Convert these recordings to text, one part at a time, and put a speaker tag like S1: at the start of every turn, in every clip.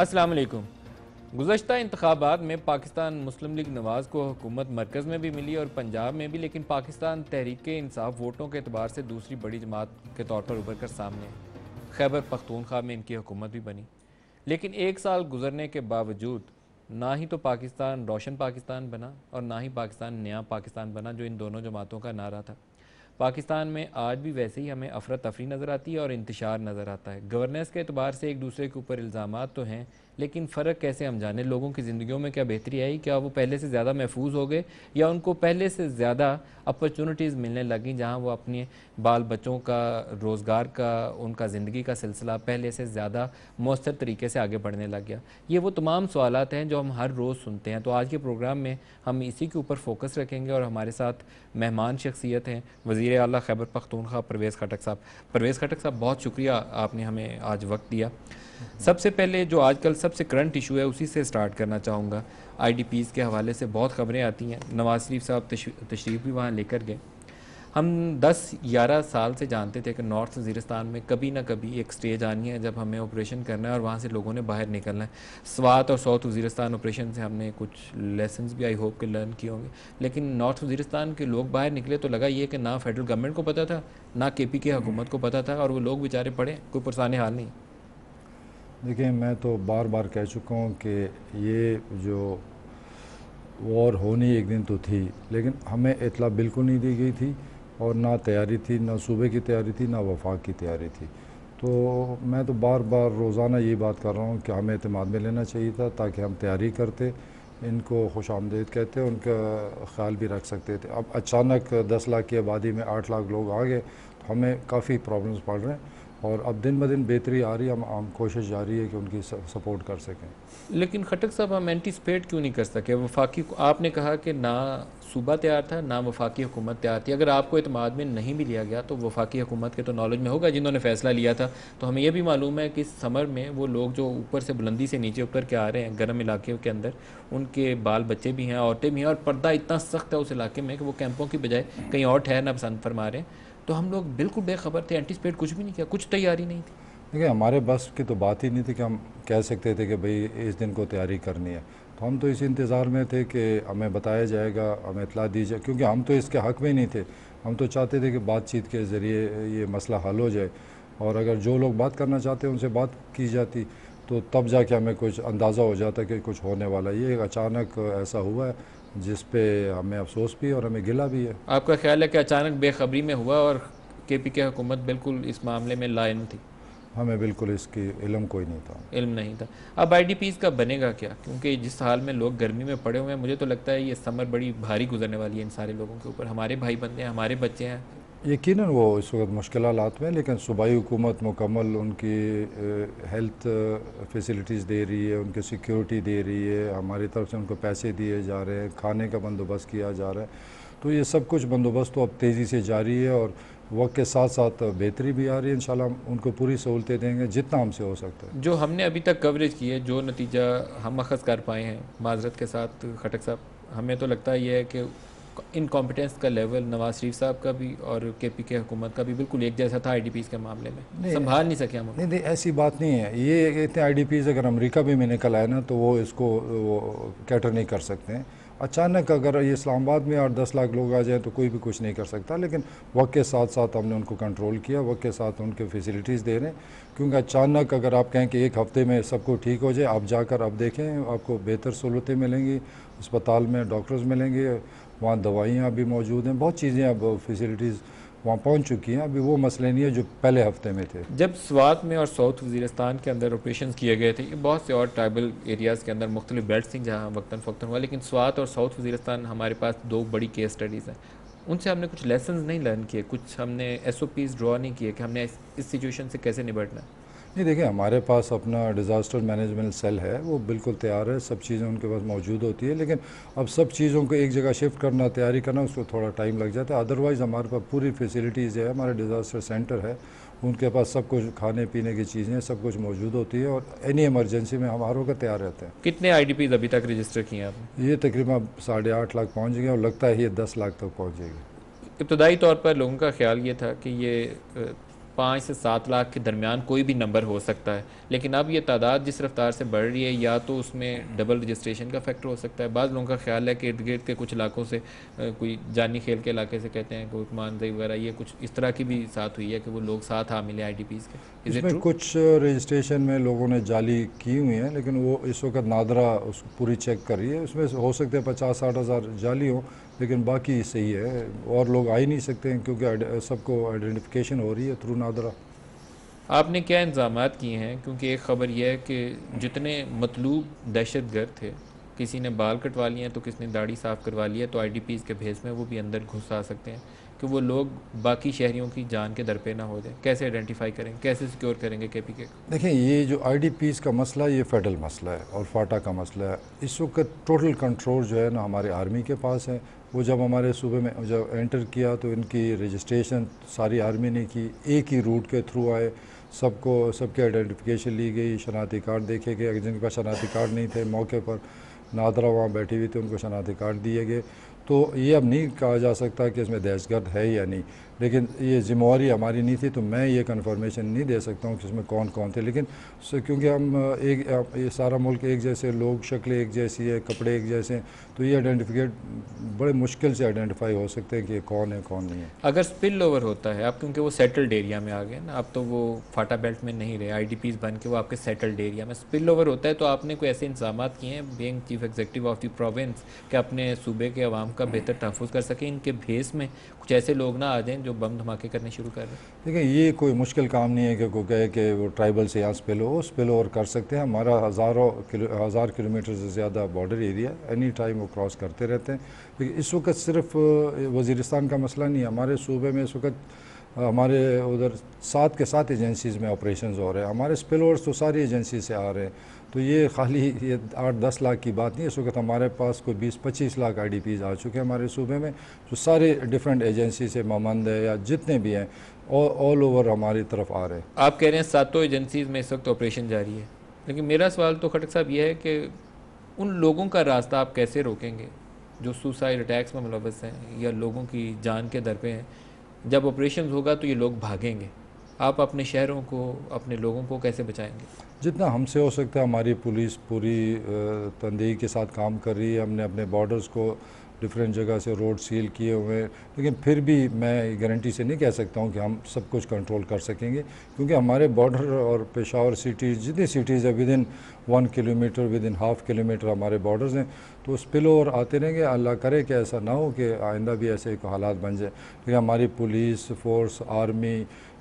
S1: अस्सलाम वालेकुम। गुज़श्ता इंतखाबात में पाकिस्तान मुस्लिम लीग नवाज़ को हुकूमत मरकज़ में भी मिली और पंजाब में भी, लेकिन पाकिस्तान तहरीक इंसाफ वोटों के अतबार से दूसरी बड़ी जमात के तौर पर उभर कर सामने है। खैबर पख्तूनख्वा में इनकी हुकूमत भी बनी, लेकिन एक साल गुजरने के बावजूद ना ही तो पाकिस्तान रोशन पाकिस्तान बना और ना ही पाकिस्तान नया पाकिस्तान बना, जो इन दोनों जमातों का नारा था। पाकिस्तान में आज भी वैसे ही हमें अफरा तफरी नज़र आती है और इंतशार नज़र आता है। गवर्नेंस के अतबार से एक दूसरे के ऊपर इल्ज़ामात तो हैं, लेकिन फ़र्क कैसे हम जाने। लोगों की ज़िंदगियों में क्या बेहतरी आई? क्या वो पहले से ज़्यादा महफूज हो गए या उनको पहले से ज़्यादा अपॉर्चुनिटीज़ मिलने लगी, जहाँ वो अपने बाल बच्चों का रोज़गार का, उनका ज़िंदगी का सिलसिला पहले से ज़्यादा मौसर तरीके से आगे बढ़ने लग गया। ये वो तमाम सवालात हैं जो हम हर रोज़ सुनते हैं। तो आज के प्रोग्राम में हम इसी के ऊपर फोकस रखेंगे और हमारे साथ मेहमान शख्सियत हैं वज़ीर आला खैबर पख्तूनख्वा परवेज़ खटक साहब। परवेज़ खटक साहब, बहुत शुक्रिया आपने हमें आज वक्त दिया। सबसे पहले जो आजकल सबसे करंट इशू है उसी से स्टार्ट करना चाहूँगा। IDPs के हवाले से बहुत ख़बरें आती हैं। नवाज़ शरीफ साहब तशरीफ़ भी वहाँ लेकर गए। हम 10-11 साल से जानते थे कि नॉर्थ वज़ीरिस्तान में कभी ना कभी एक स्टेज आनी है जब हमें ऑपरेशन करना है और वहाँ से लोगों ने बाहर निकलना है। स्वात और साउथ वज़ीरिस्तान ऑपरेशन से हमने कुछ लेसन्स भी आई होप के लर्न किए होंगे, लेकिन नॉर्थ वज़ीरिस्तान के लोग बाहर निकले तो लगा ये कि ना फेडरल गवर्नमेंट को पता था, ना KP की हुकूमत को पता था, और वो लोग बेचारे पड़े, कोई पुरसाने हाल नहीं।
S2: देखिए, मैं तो बार बार कह चुका हूँ कि ये जो वॉर होनी एक दिन तो थी, लेकिन हमें इतला बिल्कुल नहीं दी गई थी और ना तैयारी थी, ना सूबे की तैयारी थी, ना वफाक की तैयारी थी। तो मैं तो बार बार रोज़ाना ये बात कर रहा हूँ कि हमें एतमाद में लेना चाहिए था ताकि हम तैयारी करते, इनको खुश आमदीद कहते, उनका ख्याल भी रख सकते थे। अब अचानक 10 लाख की आबादी में 8 लाख लोग आ गए तो हमें काफ़ी प्रॉब्लम्स पड़ रहे हैं और अब दिन ब दिन बेहतरी आ रही है। हम कोशिश जारी है कि उनकी सपोर्ट कर सकें।
S1: लेकिन खटक साहब, हम एंटीसिपेट क्यों नहीं कर सके? वफाकी, आपने कहा कि ना सूबा तैयार था, ना वफाकी हुकूमत तैयार थी। अगर आपको एतमाद में नहीं भी लिया गया तो वफाकी हुकूमत के तो नॉलेज में होगा जिन्होंने फ़ैसला लिया था। तो हमें यह भी मालूम है कि समर में वो लोग जो ऊपर से बुलंदी से नीचे उतर के आ रहे हैं गर्म इलाके के अंदर, उनके बाल बच्चे भी हैं, औरतें भी हैं, और पर्दा इतना सख्त है उस इलाके में कि वो कैंपों की बजाय कहीं और ठहरना पसंद फरमा रहे हैं। तो हम लोग बिल्कुल बेखबर थे, एंटीसिपेट कुछ भी नहीं किया, कुछ तैयारी नहीं थी।
S2: देखिए, हमारे बस की तो बात ही नहीं थी कि हम कह सकते थे कि भाई इस दिन को तैयारी करनी है। तो हम तो इस इंतज़ार में थे कि हमें बताया जाएगा, हमें इतला दी जाए, क्योंकि हम तो इसके हक़ में नहीं थे। हम तो चाहते थे कि बातचीत के ज़रिए ये मसला हल हो जाए और अगर जो लोग बात करना चाहते हैं उनसे बात की जाती तो तब जाके हमें कुछ अंदाज़ा हो जाता कि कुछ होने वाला। ये एक अचानक ऐसा हुआ है जिस पे हमें अफसोस भी और हमें गिला भी है।
S1: आपका ख्याल है कि अचानक बेखबरी में हुआ और KP की हुकूमत बिल्कुल इस मामले में लाइन थी?
S2: हमें बिल्कुल इसकी इल्म कोई नहीं था।
S1: इल्म नहीं था। अब IDPs का बनेगा क्या? क्योंकि जिस हाल में लोग गर्मी में पड़े हुए हैं, मुझे तो लगता है ये समर बड़ी भारी गुजरने वाली है इन सारे लोगों के ऊपर। हमारे भाई बंदे हैं, हमारे बच्चे हैं।
S2: यकीनन वो इस वक्त मुश्किलात में, लेकिन सूबाई हुकूमत मुकम्मल उनकी हेल्थ फैसिलिटीज़ दे रही है, उनकी सिक्योरिटी दे रही है, हमारी तरफ से उनको पैसे दिए जा रहे हैं, खाने का बंदोबस्त किया जा रहा है। तो ये सब कुछ बंदोबस्त तो अब तेज़ी से जारी है और वक्त के साथ साथ बेहतरी भी आ रही है। इंशाल्लाह हम उनको पूरी सहूलतें देंगे जितना हमसे हो सकता है।
S1: जो हमने अभी तक कवरेज की है, जो नतीजा हम अखज़ कर पाए हैं, माजरत के साथ खटक साहब, हमें तो लगता है ये है कि इनकॉम्पिटेंस का लेवल नवाज़ शरीफ साहब का भी और KP के हुकूमत का भी बिल्कुल एक जैसा था IDPs के मामले में। संभाल नहीं सके हम।
S2: नहीं, ऐसी बात नहीं है। ये इतने IDPs अगर अमेरिका भी में निकल आए ना तो वो इसको कैटर नहीं कर सकते हैं। अचानक अगर ये इस्लामाबाद में 8-10 लाख लोग आ जाएँ तो कोई भी कुछ नहीं कर सकता, लेकिन वक्त के साथ साथ हमने उनको कंट्रोल किया, वक्त के साथ उनके फैसिलिटीज़ दे रहे हैं। क्योंकि अचानक अगर आप कहें कि एक हफ़्ते में सब कुछ ठीक हो जाए, आप जाकर अब देखें आपको बेहतर सहूलतें मिलेंगी, अस्पताल में डॉक्टर्स मिलेंगे, वहाँ दवाइयाँ भी मौजूद हैं, बहुत चीज़ें अब फैसिलिटीज़ वहाँ पहुँच चुकी हैं। अभी वो मसले नहीं है जो पहले हफ्ते में थे।
S1: जब स्वात में और साउथ वज़ीरिस्तान के अंदर ऑपरेशन किए गए थे, बहुत से और ट्राइबल एरियाज़ के अंदर मुख्तलिफ बेल्ट्स थी जहाँ वक्तन फ़क्तन हुआ, लेकिन स्वात और साउथ वज़ीरिस्तान हमारे पास दो बड़ी केस स्टडीज़ हैं। उनसे हमने कुछ लेसन्स नहीं लर्न किए, कुछ हमने SOPs ड्रॉ नहीं किए कि हमने इस सिचुएशन से कैसे निपटना है।
S2: नहीं, देखिए, हमारे पास अपना डिज़ास्टर मैनेजमेंट सेल है, वो बिल्कुल तैयार है, सब चीज़ें उनके पास मौजूद होती है, लेकिन अब सब चीज़ों को एक जगह शिफ्ट करना, तैयारी करना, उसको थोड़ा टाइम लग जाता है। अदरवाइज़ हमारे पास पूरी फैसिलिटीज़ है, हमारा डिज़ास्टर सेंटर है, उनके पास सब कुछ खाने पीने की चीज़ें सब कुछ मौजूद होती है और एनी इमरजेंसी में हम हर तैयार रहते हैं।
S1: कितने IDPs अभी तक रजिस्टर किए हैं आपने?
S2: ये तकरीबन 8.5 लाख पहुँच गए और लगता है ये 10 लाख तक पहुँच जाएगी।
S1: इब्तदाई तौर पर लोगों का ख्याल ये था कि ये 5 से 7 लाख के दरमियान कोई भी नंबर हो सकता है, लेकिन अब ये तादाद जिस रफ्तार से बढ़ रही है, या तो उसमें डबल रजिस्ट्रेशन का फैक्टर हो सकता है। बाज़ लोगों का ख्याल है कि इर्द गिर्द के कुछ इलाकों से कोई जानी खेल के इलाके से कहते हैं कोई मानदेय वगैरह, ये कुछ इस तरह की भी साथ हुई है कि वो लोग साथ आ मिले IDPs के। इज़ इट
S2: इसमें
S1: ट्रू?
S2: कुछ रजिस्ट्रेशन में लोगों ने जाली की हुई हैं, लेकिन वो इस वक्त नादरा उसको पूरी चेक कर रही है। उसमें हो सकते हैं 50-60 हज़ार जाली हो, लेकिन बाकी सही है और लोग आ ही नहीं सकते हैं क्योंकि सबको आइडेंटिफिकेशन हो रही है थ्रू नादरा।
S1: आपने क्या इंतजामात किए हैं? क्योंकि एक ख़बर यह है कि जितने मतलूब दहशतगर्द थे, किसी ने बाल कटवा लिए हैं तो किसी ने दाढ़ी साफ़ करवा ली है, तो IDPs के भेस में वो भी अंदर घुस आ सकते हैं कि वो लोग बाकी शहरियों की जान के दर पे ना हो जाए। कैसे आइडेंटिफाई करेंगे, कैसे सिक्योर करेंगे KPK को?
S2: देखें, ये जो IDPs का मसला, ये फेडरल मसला है और फाटा का मसला है। इस वक्त टोटल कंट्रोल जो है ना हमारे आर्मी के पास है। वो जब हमारे सूबे में जब एंटर किया तो इनकी रजिस्ट्रेशन सारी आर्मी ने की, एक ही रूट के थ्रू आए, सबको सबके आइडेंटिफिकेशन ली गई, शनाख्ती कार्ड देखे गए। जिनके पास शनाख्ती कार्ड नहीं थे मौके पर नादरा वहाँ बैठी हुई थी, उनको शनाख्ती कार्ड दिए गए। तो ये अब नहीं कहा जा सकता कि इसमें दहशतगर्द है या नहीं, लेकिन ये जिम्मेवारी हमारी नहीं थी, तो मैं ये कन्फर्मेशन नहीं दे सकता हूँ कि इसमें कौन कौन थे। लेकिन क्योंकि हम ये सारा मुल्क एक जैसे, लोग शक्लें एक जैसी है, कपड़े एक जैसे हैं, तो ये आइडेंटिफिकेट बड़े मुश्किल से आइडेंटिफाई हो सकते हैं कि ये कौन है कौन नहीं है।
S1: अगर स्पिल ओवर होता है, अब क्योंकि वो सेटल्ड एरिया में आ गए ना, अब तो वो फाटा बेल्ट में नहीं रहे, IDPs बन के वो आपके सेटल्ड एरिया में स्पिल ओवर होता है, तो आपने कोई ऐसे इंतजाम किए हैं being chief executive of the province कि अपने सूबे के अवाम का बेहतर तहफ़्फ़ुज़ कर सकें, इनके भेस में कुछ ऐसे लोग ना आ जाएँ जो बम धमाके करने शुरू कर रहे हैं?
S2: देखिए, ये कोई मुश्किल काम नहीं है कि कोई कहे कि वो ट्राइबल से यहाँ स्पिल ओवर कर सकते हैं। हमारा हज़ार किलोमीटर से ज़्यादा बॉर्डर एरिया, एनी टाइम वो क्रॉस करते रहते हैं। लेकिन इस वक्त सिर्फ वज़ीरिस्तान का मसला नहीं है, हमारे सूबे में इस वक्त हमारे उधर 7 के 7 एजेंसीज़ में ऑपरेशंस हो रहे हैं। हमारे स्पिल ओवर्स तो सारी एजेंसी से आ रहे हैं, तो ये खाली ये 8-10 लाख की बात नहीं है। इस वक्त हमारे पास कोई 20-25 लाख IDPs आ चुके हैं हमारे सूबे में, जो सारे डिफरेंट एजेंसी से मामंद है या जितने भी हैं, ऑल ओवर हमारी तरफ आ रहे हैं।
S1: आप कह रहे हैं 7 एजेंसीज़ में इस वक्त ऑपरेशन जारी है, लेकिन मेरा सवाल तो खटक साहब ये है कि उन लोगों का रास्ता आप कैसे रोकेंगे जो सुसाइड अटैक्स में मुलव्वस हैं या लोगों की जान के दर पे हैं? जब ऑपरेशन होगा तो ये लोग भागेंगे, आप अपने शहरों को, अपने लोगों को कैसे बचाएंगे?
S2: जितना हमसे हो सकता है, हमारी पुलिस पूरी तनदेही के साथ काम कर रही है। हमने अपने बॉर्डर्स को डिफरेंट जगह से रोड सील किए हुए हैं, लेकिन फिर भी मैं गारंटी से नहीं कह सकता हूँ कि हम सब कुछ कंट्रोल कर सकेंगे, क्योंकि हमारे बॉर्डर और पेशावर सिटीज़, जितनी सिटीज़ है, with in 1 kilometre, with in ½ kilometre हमारे बॉर्डर्स हैं। तो स्पिल ओवर आते रहेंगे। अल्लाह करे कि ऐसा ना हो कि आइंदा भी ऐसे हालात बन जाए। लेकिन हमारी पुलिस फोर्स, आर्मी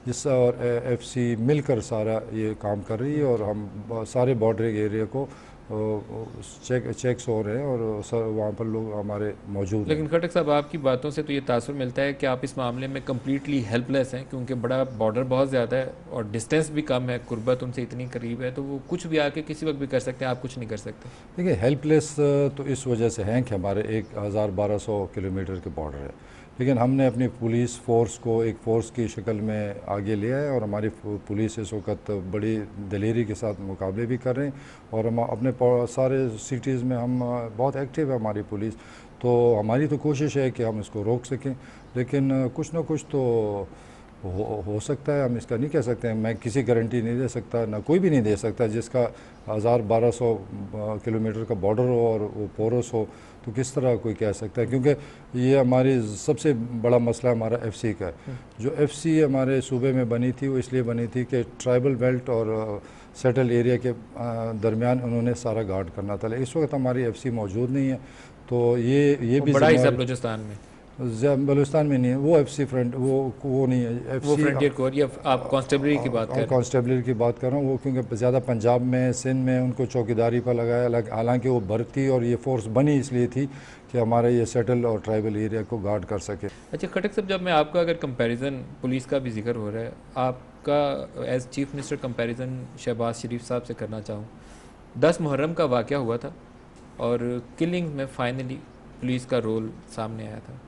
S2: जिस और FC मिलकर सारा ये काम कर रही है, और हम सारे बॉर्डर एरिया को चेक्स हो रहे हैं और सर वहाँ पर लोग हमारे मौजूद हैं।
S1: लेकिन खटक साहब, आपकी बातों से तो ये तासुर मिलता है कि आप इस मामले में कम्प्लीटली हेल्पलेस हैं, क्योंकि बड़ा बॉर्डर बहुत ज़्यादा है और डिस्टेंस भी कम है, कुर्बत उनसे इतनी करीब है, तो वो कुछ भी आके किसी वक्त भी कर सकते हैं, आप कुछ नहीं कर सकते।
S2: देखिए, हेल्पलेस तो इस वजह से हैं कि हमारे 1200 किलोमीटर के बॉर्डर है, लेकिन हमने अपनी पुलिस फोर्स को एक फ़ोर्स की शक्ल में आगे लिया है, और हमारी पुलिस इस वक्त बड़ी दलेरी के साथ मुकाबले भी कर रहे हैं, और हम अपने सारे सिटीज़ में हम बहुत एक्टिव है हमारी पुलिस। तो हमारी तो कोशिश है कि हम इसको रोक सकें, लेकिन कुछ ना कुछ तो हो सकता है। हम इसका नहीं कह सकते हैं, मैं किसी गारंटी नहीं दे सकता, ना कोई भी नहीं दे सकता। जिसका 1200 किलोमीटर का बॉर्डर हो और वो पोरस हो, तो किस तरह कोई कह सकता है? क्योंकि ये हमारी सबसे बड़ा मसला हमारा FC का है। जो FC हमारे सूबे में बनी थी, वो इसलिए बनी थी कि ट्राइबल बेल्ट और सेटल एरिया के दरमियान उन्होंने सारा गार्ड करना था। इस वक्त हमारी FC मौजूद नहीं है, तो ये भी
S1: बड़ा हिस्सा बलूचिस्तान में,
S2: बलूचिस्तान में नहीं है। वो FC फ्रंट वो नहीं है।
S1: वो फ्रंटियर कोर, या आप कांस्टेबलरी की बात कर रहे हैं?
S2: कांस्टेबलरी की बात कर रहा हूँ। वो क्योंकि ज़्यादा पंजाब में, सिंध में उनको चौकीदारी पर लगाया, हालांकि वो भर्ती और ये फोर्स बनी इसलिए थी कि हमारा ये सेटल और ट्राइबल एरिया को गार्ड कर सके।
S1: अच्छा खटक साहब, जब मैं आपका अगर कंपैरिजन, पुलिस का भी जिक्र हो रहा है, आपका as chief minister comparison Shahbaz Sharif साहब से करना चाहूँ। 10 मुहर्रम का वाक़या हुआ था और किलिंग में फाइनली पुलिस का रोल सामने आया था।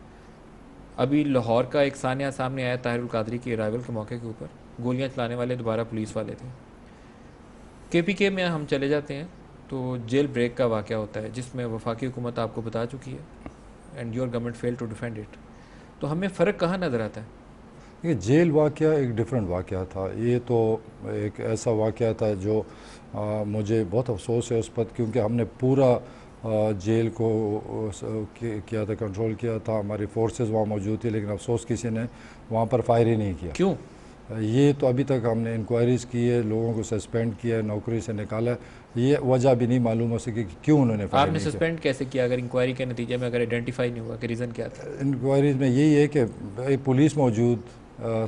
S1: अभी लाहौर का एक सानिया सामने आया ताहिरुल कादरी की अराइवल के मौके के ऊपर, गोलियां चलाने वाले दोबारा पुलिस वाले थे। KPK में हम चले जाते हैं तो जेल ब्रेक का वाक़या होता है, जिसमें वफाकी हुकूमत आपको बता चुकी है and your government fail to defend it. तो हमें फ़र्क कहाँ नज़र आता है?
S2: ये जेल वाक़या एक डिफरेंट वाक़या था। ये तो एक ऐसा वाक़या था जो मुझे बहुत अफसोस है उस पर, क्योंकि हमने पूरा जेल को किया था, कंट्रोल किया था, हमारी फोर्सेस वहाँ मौजूद थी, लेकिन अफसोस किसी ने वहाँ पर फायर ही नहीं किया।
S1: क्यों?
S2: ये तो अभी तक हमने इंक्वायरीज़ की है, लोगों को सस्पेंड किया है, नौकरी से निकाला है, ये वजह भी नहीं मालूम हो सकी कि क्यों उन्होंने फायर
S1: आपने
S2: नहीं
S1: सस्पेंड कैसे किया अगर इंक्वायरी के नतीजे में अगर आइडेंटिफाई नहीं हुआ कि रीज़न क्या था?
S2: किया। इंक्वायरीज़ में यही है कि भाई पुलिस मौजूद,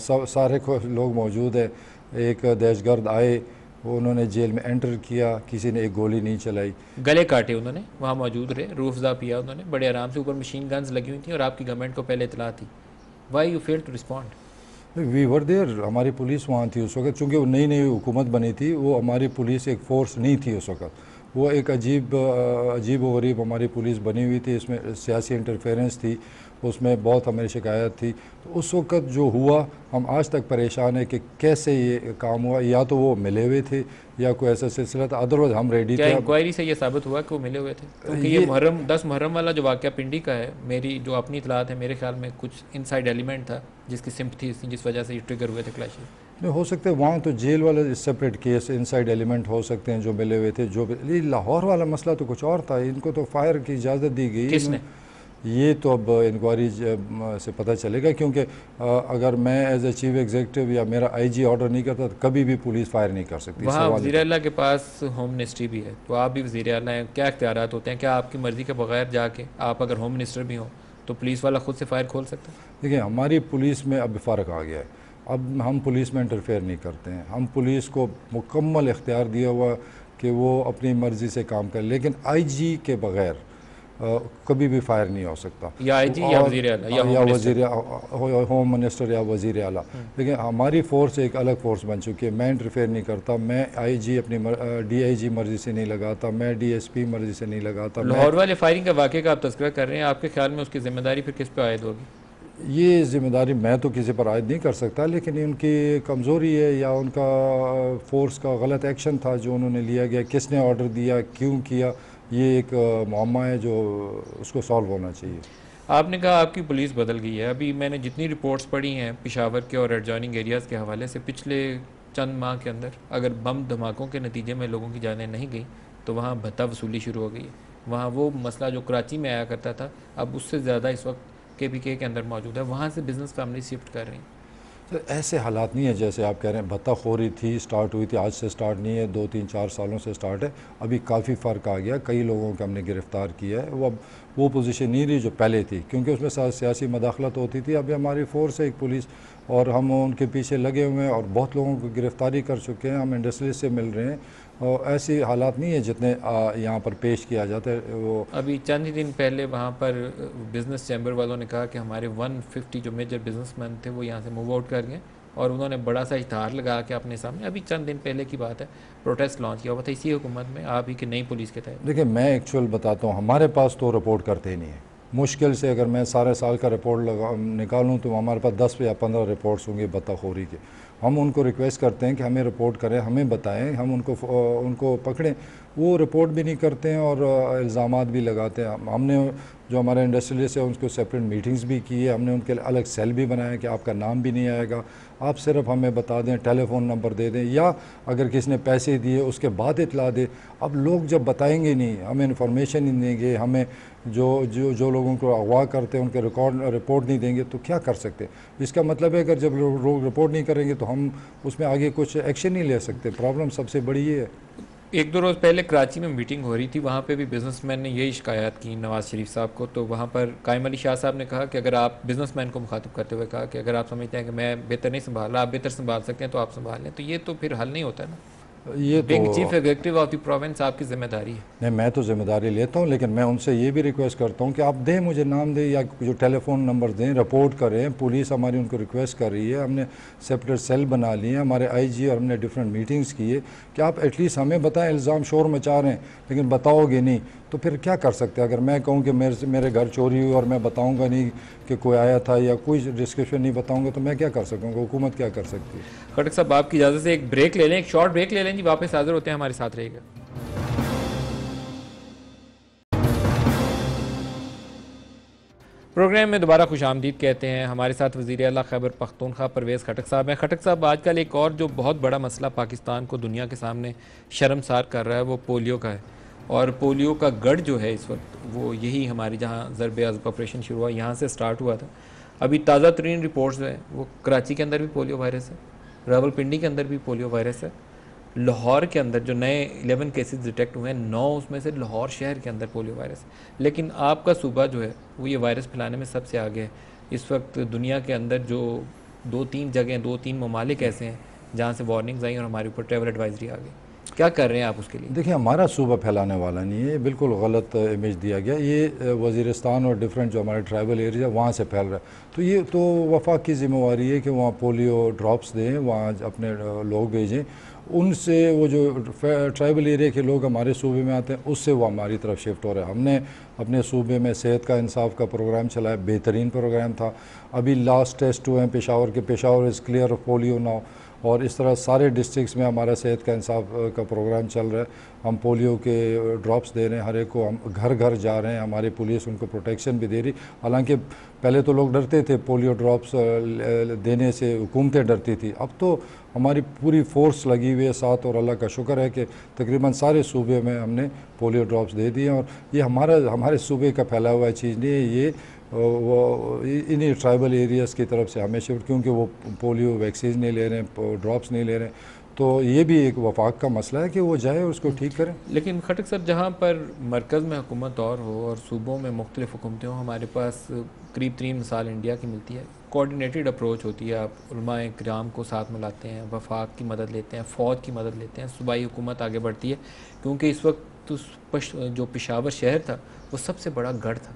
S2: सब सारे लोग मौजूद है, एक दहशतगर्द आए, उन्होंने जेल में एंटर किया, किसी ने एक गोली नहीं चलाई।
S1: गले काटे उन्होंने, वहाँ मौजूद रहे, रूफजा पिया उन्होंने बड़े आराम से, ऊपर मशीन गन्स लगी हुई थी और आपकी गवर्नमेंट को पहले इतला थी। Why you fail to respond?
S2: We were there, हमारी पुलिस वहाँ थी उस वक्त, चूँकि वो नई नई हुकूमत बनी थी, वो हमारी पुलिस एक फ़ोर्स नहीं थी उस वक्त। वो एक अजीब व गरीब हमारी पुलिस बनी हुई थी, इसमें सियासी इंटरफेरेंस थी, उसमें बहुत हमारी शिकायत थी। तो उस वक्त जो हुआ, हम आज तक परेशान है कि कैसे ये काम हुआ। या तो वो मिले हुए थे या कोई ऐसा सिलसिला था, अदरवाइज हम रेडी
S1: क्या
S2: थे।
S1: इंक्वायरी से ये साबित हुआ कि वो मिले हुए थे? क्योंकि ये मुहर्रम 10 मुहर्रम वाला जो वाक़या पिंडी का है, मेरी जो अपनी इतलात है, मेरे ख्याल में कुछ इनसाइड एलिमेंट था जिसकी सिंपथी थी, जिस वजह से ये ट्रिगर हुए थे क्लैशेस।
S2: नहीं हो सकते, वहाँ तो जेल वाला सेपरेट केस, इनसाइड एलिमेंट हो सकते हैं जो मिले हुए थे। जो लाहौर वाला मसला तो कुछ और था, इनको तो फायर की इजाज़त दी गई।
S1: किसने?
S2: ये तो अब इंक्वायरी से पता चलेगा, क्योंकि अगर मैं एज ए चीफ एग्जीक्यूटिव या मेरा आईजी ऑर्डर नहीं करता तो कभी भी पुलिस फायर नहीं कर सकती।
S1: वहाँ वज़ीर आला के पास होम मिनिस्ट्री भी है, तो आप भी वज़ीर आला हैं, क्या इख्तियारात होते हैं? क्या आपकी मर्ज़ी के बगैर जाके आप अगर होम मिनिस्टर भी हो तो पुलिस वाला खुद से फायर खोल सकता है?
S2: देखिए, हमारी पुलिस में अब फ़र्क आ गया है। अब हम पुलिस में इंटरफेयर नहीं करते हैं, हम पुलिस को मुकम्मल इख्तियार दिया हुआ कि वो अपनी मर्ज़ी से काम करे, लेकिन आईजी के बगैर कभी भी फायर नहीं हो सकता।
S1: या आईजी या वज़ीर आला
S2: या वज़ीर होम मिनिस्टर या वज़ीर आला। लेकिन हमारी फ़ोर्स एक अलग फ़ोर्स बन चुकी है। मैं इंटरफेयर नहीं करता, मैं आईजी अपनी डीआईजी मर्ज़ी से नहीं लगाता, मैं डीएसपी मर्ज़ी से नहीं लगाता।
S1: लाहौर वाले फायरिंग का वाक़े का आप तज़किरा कर रहे हैं, आपके ख्याल में उसकी ज़िम्मेदारी फिर किस पे आयद होगी?
S2: ये ज़िम्मेदारी मैं तो किसी पर आयद नहीं कर सकता, लेकिन उनकी कमज़ोरी है या उनका फ़ोर्स का गलत एक्शन था जो उन्होंने लिया गया, किसने ऑर्डर दिया, क्यों किया, ये एक मुअम्मा है जो उसको सॉल्व होना चाहिए।
S1: आपने कहा आपकी पुलिस बदल गई है। अभी मैंने जितनी रिपोर्ट्स पढ़ी हैं पेशावर के और एडजॉइनिंग एरियाज़ के हवाले से, पिछले चंद माह के अंदर अगर बम धमाकों के नतीजे में लोगों की जानें नहीं गई तो वहाँ भत्ता वसूली शुरू हो गई है। वहाँ वो मसला जो कराची में आया करता था, अब उससे ज़्यादा इस वक्त KPK के अंदर मौजूद है। वहाँ से बिज़नेस फैमिली शिफ्ट कर रही हैं।
S2: तो ऐसे हालात नहीं है जैसे आप कह रहे हैं। भत्ताखोरी थी, स्टार्ट हुई थी, आज से स्टार्ट नहीं है, 2-3-4 सालों से स्टार्ट है। अभी काफ़ी फ़र्क आ गया, कई लोगों को हमने गिरफ़्तार किया है। वो अब वो पोजीशन नहीं रही जो पहले थी, क्योंकि उसमें सियासी मदाखलत होती थी। अभी हमारी फ़ोर्स है एक पुलिस, और हम उनके पीछे लगे हुए हैं और बहुत लोगों को गिरफ़्तारी कर चुके हैं। हम इंडस्ट्रियलिस्ट से मिल रहे हैं और ऐसे हालात नहीं है जितने यहाँ पर पेश किया जाता है। वो
S1: अभी चंद ही दिन पहले वहाँ पर बिज़नेस चैम्बर वालों ने कहा कि हमारे 150 जो मेजर बिजनेसमैन थे वो यहाँ से मूव आउट कर गए, और उन्होंने बड़ा सा इश्तहार लगा के अपने सामने, अभी चंद दिन पहले की बात है, प्रोटेस्ट लॉन्च किया हुआ था इसी हुकूमत में, आप ही की नई पुलिस के तहत।
S2: देखिए, मैं एक्चुअल बताता हूँ, हमारे पास तो रिपोर्ट करते ही नहीं है। मुश्किल से अगर मैं सारे साल का रिपोर्ट निकालूँ तो हमारे पास 10 या 15 रिपोर्ट्स होंगे भत्ताखोरी के। हम उनको रिक्वेस्ट करते हैं कि हमें रिपोर्ट करें, हमें बताएं, हम उनको पकड़ें। वो रिपोर्ट भी नहीं करते हैं और इल्ज़ामात भी लगाते हैं। हमने जो हमारे इंडस्ट्रियलिस्ट है उनको सेपरेट मीटिंग्स भी की है, हमने उनके लिए अलग सेल भी बनाया कि आपका नाम भी नहीं आएगा, आप सिर्फ हमें बता दें, टेलीफोन नंबर दे दें, या अगर किसी ने पैसे दिए उसके बाद इतला दे। अब लोग जब बताएंगे नहीं, हमें इन्फॉर्मेशन नहीं देंगे, हमें जो लोगों को अगवा करते हैं उनके रिपोर्ट नहीं देंगे तो क्या कर सकते। इसका मतलब है अगर जब लोग रिपोर्ट नहीं करेंगे तो हम उसमें आगे कुछ एक्शन नहीं ले सकते। प्रॉब्लम सबसे बड़ी ये है।
S1: 1-2 रोज़ पहले कराची में मीटिंग हो रही थी, वहाँ पे भी बिजनेसमैन ने यही शिकायत की नवाज़ शरीफ साहब को। तो वहाँ पर कायम अली शाह साहब ने कहा कि अगर आप बिजनेसमैन को मुखातिब करते हुए कहा कि अगर आप समझते हैं कि मैं बेहतर नहीं संभाल रहा, आप बेहतर संभाल सकते हैं तो आप संभाल लें। तो ये तो फिर हल नहीं होता है ना।
S2: ये
S1: बीइंग
S2: तो
S1: chief executive of the province आपकी जिम्मेदारी है।
S2: नहीं, मैं तो जिम्मेदारी लेता हूँ, लेकिन मैं उनसे ये भी रिक्वेस्ट करता हूँ कि आप दें, मुझे नाम दें या जो टेलीफोन नंबर दें, रिपोर्ट करें। पुलिस हमारी उनको रिक्वेस्ट कर रही है, हमने सेपरेट सेल बना लिए हैं, हमारे आईजी और हमने डिफरेंट मीटिंग्स की है कि आप एटलीस्ट हमें बताएं। इल्ज़ाम शोर मचा रहे हैं लेकिन बताओगे नहीं तो फिर क्या कर सकते हैं। अगर मैं कहूँ कि मेरे घर चोरी हुई और मैं बताऊँगा नहीं कि कोई आया था या कोई डिस्क्रिप्शन नहीं बताऊँगा तो मैं क्या कर सकूँगा, हुकूमत क्या कर सकती है।
S1: खटक साहब, आपकी इजाज़त से एक ब्रेक ले लें, एक शॉर्ट ब्रेक ले लें जी, वापस हाजिर होते हैं, हमारे साथ रहेगा। प्रोग्राम में दोबारा खुशामदीद कहते हैं। हमारे साथ वज़ीर आला खैबर पख्तूनख्वा परवेज़ खटक साहब हैं। खटक साहब, आजकल एक और जो बहुत बड़ा मसला पाकिस्तान को दुनिया के सामने शर्मसार कर रहा है वो पोलियो का है, और पोलियो का गढ़ जो है इस वक्त वो यही हमारी जहाँ ज़रबे अज़ब ऑपरेशन शुरू हुआ यहाँ से स्टार्ट हुआ था। अभी ताज़ा तरीन रिपोर्ट्स हैं वो कराची के अंदर भी पोलियो वायरस है, रावलपिंडी के अंदर भी पोलियो वायरस है, लाहौर के अंदर जो नए 11 केसेस डिटेक्ट हुए हैं 9 उसमें से लाहौर शहर के अंदर पोलियो वायरस है। लेकिन आपका सूबा जो है वो ये वायरस फैलाने में सबसे आगे है। इस वक्त दुनिया के अंदर जो 2-3 जगह 2-3 ममालिक ऐसे हैं जहाँ से वार्निंग्स आई और हमारे ऊपर ट्रैवल एडवाइजरी आ गई। क्या कर रहे हैं आप उसके लिए?
S2: देखिए, हमारा सूबा फैलाने वाला नहीं है, बिल्कुल गलत इमेज दिया गया। ये वज़ीरिस्तान और डिफरेंट जो हमारे ट्राइबल एरिया वहाँ से फैल रहा है, तो ये तो वफाक की ज़िम्मेवारी है कि वहाँ पोलियो ड्रॉप्स दें, वहाँ अपने लोग भेजें, उनसे वो जो ट्राइबल एरिया के लोग हमारे सूबे में आते हैं उससे वो हमारी तरफ शिफ्ट हो रहा है। हमने अपने सूबे में सेहत का इंसाफ का प्रोग्राम चलाया, बेहतरीन प्रोग्राम था। अभी लास्ट टेस्ट हुए हैं पेशावर के, Peshawar is clear of polio now, और इस तरह सारे डिस्ट्रिक्ट्स में हमारा सेहत का इंसाफ का प्रोग्राम चल रहा है। हम पोलियो के ड्रॉप्स दे रहे हैं हर एक को, हम घर घर जा रहे हैं, हमारी पुलिस उनको प्रोटेक्शन भी दे रही। हालांकि पहले तो लोग डरते थे पोलियो ड्रॉप्स देने से, हुकूमतें डरती थी, अब तो हमारी पूरी फोर्स लगी हुई है साथ, और अल्लाह का शुक्र है कि तकरीबन सारे सूबे में हमने पोलियो ड्रॉप्स दे दिए। और ये हमारे सूबे का फैला हुआ चीज़ नहीं है, ये वो इन्हीं ट्राइबल एरियाज़ की तरफ से हमें शिफ्ट, क्योंकि वो पोलियो वैक्सीन नहीं ले रहे हैं, ड्रॉप्स नहीं ले रहे हैं, तो ये भी एक वफाक का मसला है कि वो जाए और उसको ठीक करें।
S1: लेकिन खटक सर, जहाँ पर मरकज़ में हुकूमत और हो और सूबों में मुख्तलिफ हुकूमतें हों, हमारे पास करीब 3 मिसाल इंडिया की मिलती है। कोऑर्डिनेटेड अप्रोच होती है, आप उलमाए किराम को साथ में लाते हैं, वफाक की मदद लेते हैं, फ़ौज की मदद लेते हैं, सूबाई हुकूमत आगे बढ़ती है, क्योंकि इस वक्त तो जो पेशावर शहर था वो सबसे बड़ा गढ़ था।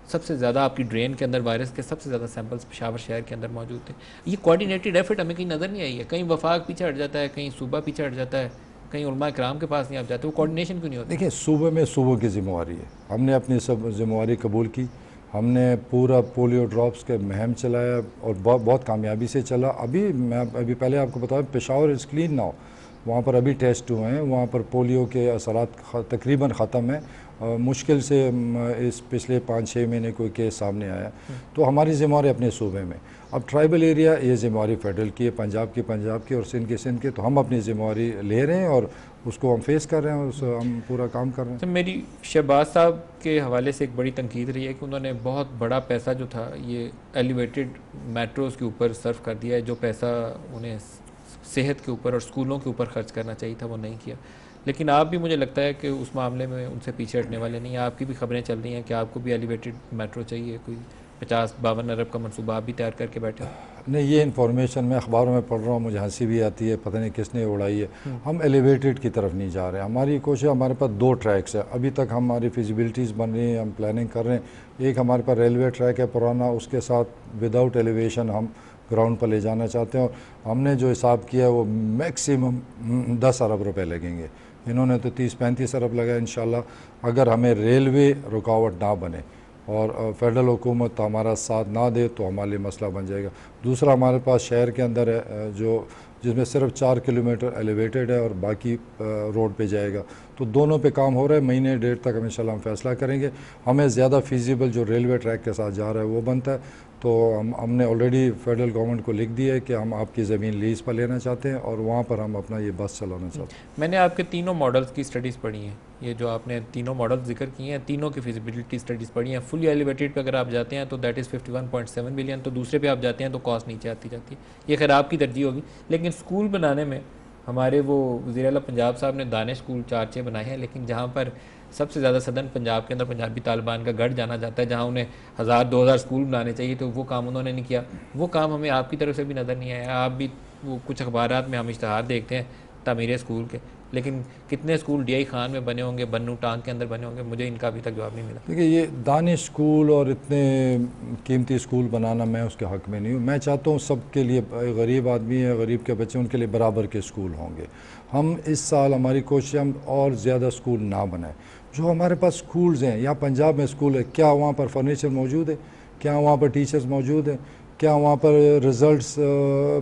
S1: सबसे ज़्यादा आपकी ड्रेन के अंदर वायरस के सबसे ज़्यादा सैंपल्स पेशावर शहर के अंदर मौजूद थे। ये कोऑर्डिनेटेड एफर्ट हमें कहीं नज़र नहीं आई है। कहीं वफाक पीछे हट जाता है, कहीं सूबा पीछे हट जाता है, कहीं उलमा कराम के पास नहीं आप जाते, वो कोऑर्डिनेशन क्यों नहीं होता?
S2: देखिए, सूबे में सूबों की ज़िम्मेवारी है, हमने अपनी सब ज़िम्मेवारी कबूल की, हमने पूरा पोलियो ड्रॉप्स के मुहिम चलाया और बहुत कामयाबी से चला। अभी पहले आपको बताया, पेशावर इज़ क्लीन नाउ, वहाँ पर अभी टेस्ट हुए हैं, वहाँ पर पोलियो के असरात तकरीबन ख़त्म है। मुश्किल से इस पिछले 5-6 महीने कोई केस सामने आया। तो हमारी ज़िम्मेवारी अपने सूबे में, अब ट्राइबल एरिया ये ज़िम्मेवारी फेडरल की है, पंजाब की और सिंध की, तो हम अपनी ज़िम्मेवारी ले रहे हैं और उसको हम फेस कर रहे हैं और उसको हम पूरा काम कर रहे हैं।
S1: तो मेरी शहबाज साहब के हवाले से एक बड़ी तनकीद रही है कि उन्होंने बहुत बड़ा पैसा जो था ये एलिवेटेड मेट्रोज़ के ऊपर सर्व कर दिया है। जो पैसा उन्हें सेहत के ऊपर और स्कूलों के ऊपर खर्च करना चाहिए था वो नहीं किया। लेकिन आप भी, मुझे लगता है कि उस मामले में उनसे पीछे हटने वाले नहीं हैं। आपकी भी खबरें चल रही हैं कि आपको भी एलिवेटेड मेट्रो चाहिए, कोई 50-52 अरब का मनसूबा आप भी तैयार करके बैठे हो।
S2: नहीं, ये इन्फॉर्मेशन मैं अखबारों में पढ़ रहा हूँ, मुझे हंसी भी आती है, पता नहीं किसने उड़ाई है। हम एलिवेटेड की तरफ नहीं जा रहे हैं। हमारी कोशिश, हमारे पास 2 ट्रैक्स है, अभी तक हमारी फिजिबिलिटीज़ बन रही हैं, हम प्लानिंग कर रहे हैं। एक हमारे पास रेलवे ट्रैक है पुराना, उसके साथ विदाउट एलिवेशन हम ग्राउंड पर ले जाना चाहते हैं, और हमने जो हिसाब किया है वो मैक्सिमम 10 अरब रुपए लगेंगे। इन्होंने तो 30-35 अरब लगाया। इंशाल्लाह अगर हमें रेलवे रुकावट ना बने और फेडरल हुकूमत हमारा साथ ना दे तो हमारे लिए मसला बन जाएगा। दूसरा, हमारे पास शहर के अंदर है जिसमें सिर्फ 4 किलोमीटर एलिवेटेड है और बाकी रोड पे जाएगा, तो दोनों पे काम हो रहा है। महीने 1.5 तक हम इंशाल्लाह हम फैसला करेंगे। हमें ज़्यादा फिजिबल जो रेलवे ट्रैक के साथ जा रहा है वो बनता है, तो हमने ऑलरेडी फेडरल गवर्नमेंट को लिख दिया है कि हम आपकी ज़मीन लीज़ पर लेना चाहते हैं और वहाँ पर हम अपना ये बस चलाना चाहते हैं।
S1: मैंने आपके तीनों मॉडल्स की स्टडीज़ पढ़ी हैं, ये जो आपने तीनों मॉडल्स जिक्र किए हैं, तीनों की फिजिबिलिटी स्टडीज़ पढ़ी हैं। फुली एलिवेटेड पे अगर आप जाते हैं तो दैट इज़ 51.7 बिलियन, तो दूसरे पे आप जाते हैं तो कॉस्ट नीचे आती जाती है। ये खैर आपकी तरजीह होगी। लेकिन स्कूल बनाने में हमारे वो वज़ीर आला पंजाब साहब ने दानिश स्कूल 4-6 बनाए हैं, लेकिन जहाँ पर सबसे ज़्यादा सदन पंजाब के अंदर पंजाबी तालिबान का गढ़ जाना जाता है, जहाँ उन्हें 1000-2000 स्कूल बनाने चाहिए, तो वो काम उन्होंने नहीं किया। वो काम हमें आपकी तरफ से भी नज़र नहीं आया। आप भी वो कुछ अखबारात में हम इश्तहार देखते हैं तामीर स्कूल के, लेकिन कितने स्कूल DI खान में बने होंगे, बन्नू टांग के अंदर बने होंगे, मुझे इनका अभी तक जवाब नहीं मिला।
S2: देखिए, ये दानिश स्कूल और इतने कीमती स्कूल बनाना मैं उसके हक़ में नहीं हूँ। मैं चाहता हूँ सबके लिए, गरीब आदमी है, गरीब के बच्चे, उनके लिए बराबर के स्कूल होंगे। हम इस साल हमारी कोशिश हम और ज़्यादा स्कूल ना बनाएं। जो हमारे पास स्कूल्स हैं, यहाँ पंजाब में स्कूल है, क्या वहाँ पर फर्नीचर मौजूद है? क्या वहाँ पर टीचर्स मौजूद हैं? क्या वहाँ पर रिज़ल्ट्स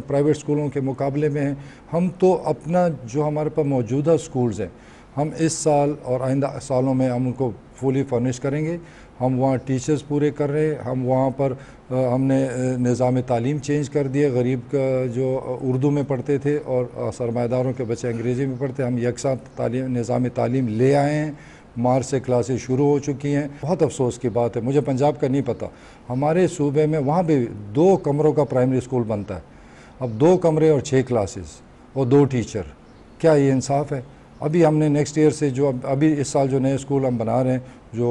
S2: प्राइवेट स्कूलों के मुकाबले में हैं? हम तो अपना जो हमारे पास मौजूदा स्कूल्स हैं, हम इस साल और आइंदा सालों में हम उनको फुली फर्निश करेंगे। हम वहाँ टीचर्स पूरे कर रहे हैं, हम वहाँ पर हमने निज़ाम तालीम चेंज कर दिया। गरीब का जो उर्दू में पढ़ते थे और सरमाएदारों के बच्चे अंग्रेज़ी में पढ़ते, हम यकसा तालीम निज़ाम तालीम ले आए हैं। मार्च से क्लासेस शुरू हो चुकी हैं। बहुत अफसोस की बात है, मुझे पंजाब का नहीं पता, हमारे सूबे में वहाँ भी 2 कमरों का प्राइमरी स्कूल बनता है। अब 2 कमरे और 6 क्लासेस और 2 टीचर, क्या ये इंसाफ है? अभी हमने नेक्स्ट ईयर से जो अभी इस साल जो नए स्कूल हम बना रहे हैं, जो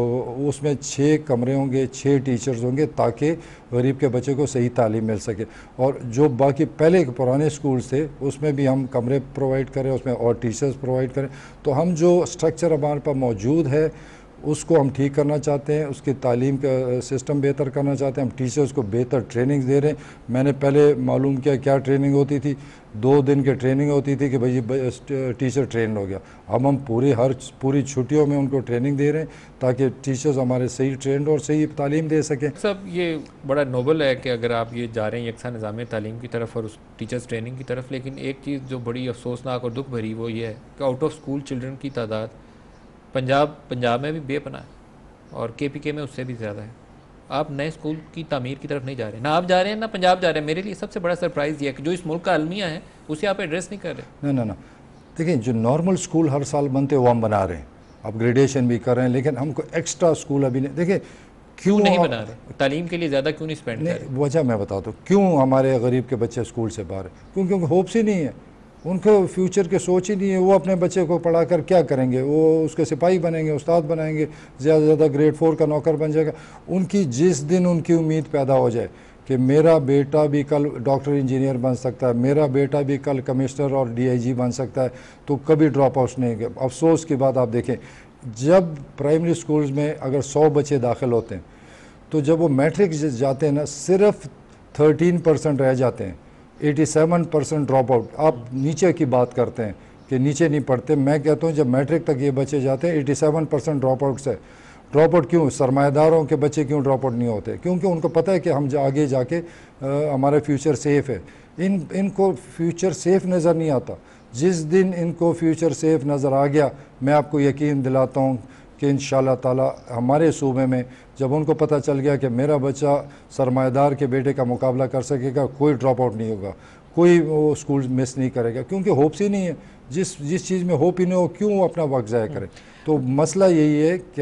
S2: उसमें 6 कमरे होंगे, 6 टीचर्स होंगे, ताकि गरीब के बच्चे को सही तालीम मिल सके। और जो बाकी पहले के पुराने स्कूल्स थे उसमें भी हम कमरे प्रोवाइड करें, उसमें और टीचर्स प्रोवाइड करें। तो हम जो स्ट्रक्चर हमारे पास मौजूद है उसको हम ठीक करना चाहते हैं, उसकी तालीम का सिस्टम बेहतर करना चाहते हैं। हम टीचर्स को बेहतर ट्रेनिंग दे रहे हैं। मैंने पहले मालूम किया क्या ट्रेनिंग होती थी, 2 दिन की ट्रेनिंग होती थी कि भाई टीचर ट्रेंड हो गया। अब हम पूरी छुट्टियों में उनको ट्रेनिंग दे रहे हैं ताकि टीचर्स हमारे सही ट्रेंड और सही तालीम दे सकें।
S1: सब ये बड़ा नोबल है कि अगर आप ये जा रहे हैं यकसा निज़ाम तालीम की तरफ और उस टीचर्स ट्रेनिंग की तरफ, लेकिन एक चीज़ जो बड़ी अफसोसनाक और दुख भरी वो ये है कि आउट ऑफ स्कूल चिल्ड्रन की तादाद पंजाब में भी बेपनाह है और KPK में उससे भी ज़्यादा है। आप नए स्कूल की तामीर की तरफ नहीं जा रहे, ना आप जा रहे हैं ना पंजाब जा रहे हैं। मेरे लिए सबसे बड़ा सरप्राइज़ ये है कि जो इस मुल्क का अलमिया है उसे आप एड्रेस नहीं कर रहे।
S2: ना देखिए, जो नॉर्मल स्कूल हर साल बनते हैं वो हम बना रहे हैं, अपग्रेडेशन भी कर रहे हैं, लेकिन हमको एक्स्ट्रा स्कूल अभी नहीं। देखिए
S1: क्यों नहीं बना रहे, तालीम के लिए ज़्यादा क्यों नहीं स्पेंड कर रहे?
S2: वजह मैं बताता हूँ क्यों हमारे गरीब के बच्चे स्कूल से बाहर है। क्योंकि उनको होप्स ही नहीं है, उनको फ्यूचर के सोच ही नहीं है। वो अपने बच्चे को पढ़ा कर क्या करेंगे? वो उसके सिपाही बनेंगे, उस्ताद बनाएंगे, ज़्यादा से ज़्यादा ग्रेड 4 का नौकर बन जाएगा। उनकी जिस दिन उनकी उम्मीद पैदा हो जाए कि मेरा बेटा भी कल डॉक्टर इंजीनियर बन सकता है, मेरा बेटा भी कल कमिश्नर और DIG बन सकता है, तो कभी ड्रॉप आउट नहीं है। अफसोस की बात आप देखें, जब प्राइमरी स्कूल्स में अगर 100 बच्चे दाखिल होते हैं तो जब वो मैट्रिक जाते हैं ना, सिर्फ 13% रह जाते हैं, 87% ड्रॉप आउट। आप नीचे की बात करते हैं कि नीचे नहीं पढ़ते, मैं कहता हूँ जब मैट्रिक तक ये बच्चे जाते हैं 87% ड्रॉप आउट से। ड्रॉप आउट क्यों? सरमाएदारों के बच्चे क्यों ड्रॉप आउट नहीं होते? क्योंकि उनको पता है कि हम आगे जाके हमारा फ्यूचर सेफ़ है। इनको फ्यूचर सेफ़ नज़र नहीं आता। जिस दिन इनको फ्यूचर सेफ़ नज़र आ गया, मैं आपको यकीन दिलाता हूँ कि इंशाअल्लाह ताला हमारे सूबे में जब उनको पता चल गया कि मेरा बच्चा सरमाएदार के बेटे का मुकाबला कर सकेगा, कोई ड्रॉप आउट नहीं होगा, कोई वो स्कूल मिस नहीं करेगा, क्योंकि होप्स ही नहीं है। जिस चीज़ में होप ही नहीं हो, क्यों अपना वक्त ज़ाया करे? तो मसला यही है कि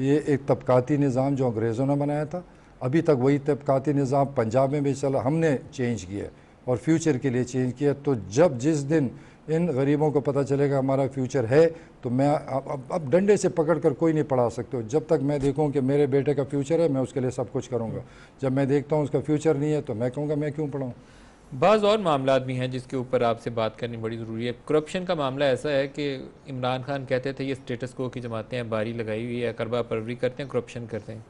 S2: ये एक तबकाती निज़ाम जो अंग्रेज़ों ने बनाया था, अभी तक वही तबकाती निज़ाम पंजाब में भी चला, हमने चेंज किया और फ्यूचर के लिए चेंज किया। तो जिस दिन इन गरीबों को पता चलेगा हमारा फ्यूचर है, तो मैं अब डंडे से पकड़ कर कोई नहीं पढ़ा सकते। जब तक मैं देखूं कि मेरे बेटे का फ्यूचर है, मैं उसके लिए सब कुछ करूंगा। जब मैं देखता हूं उसका फ्यूचर नहीं है, तो मैं कहूँगा मैं क्यों पढ़ाऊँ।
S1: बाज़ और मामला भी हैं जिसके ऊपर आपसे बात करनी बड़ी ज़रूरी है। करप्शन का मामला ऐसा है कि इमरान खान कहते थे ये स्टेटस को की जमातें हैं, बारी लगाई हुई है, करबा परवरी करते हैं, करप्शन करते हैं।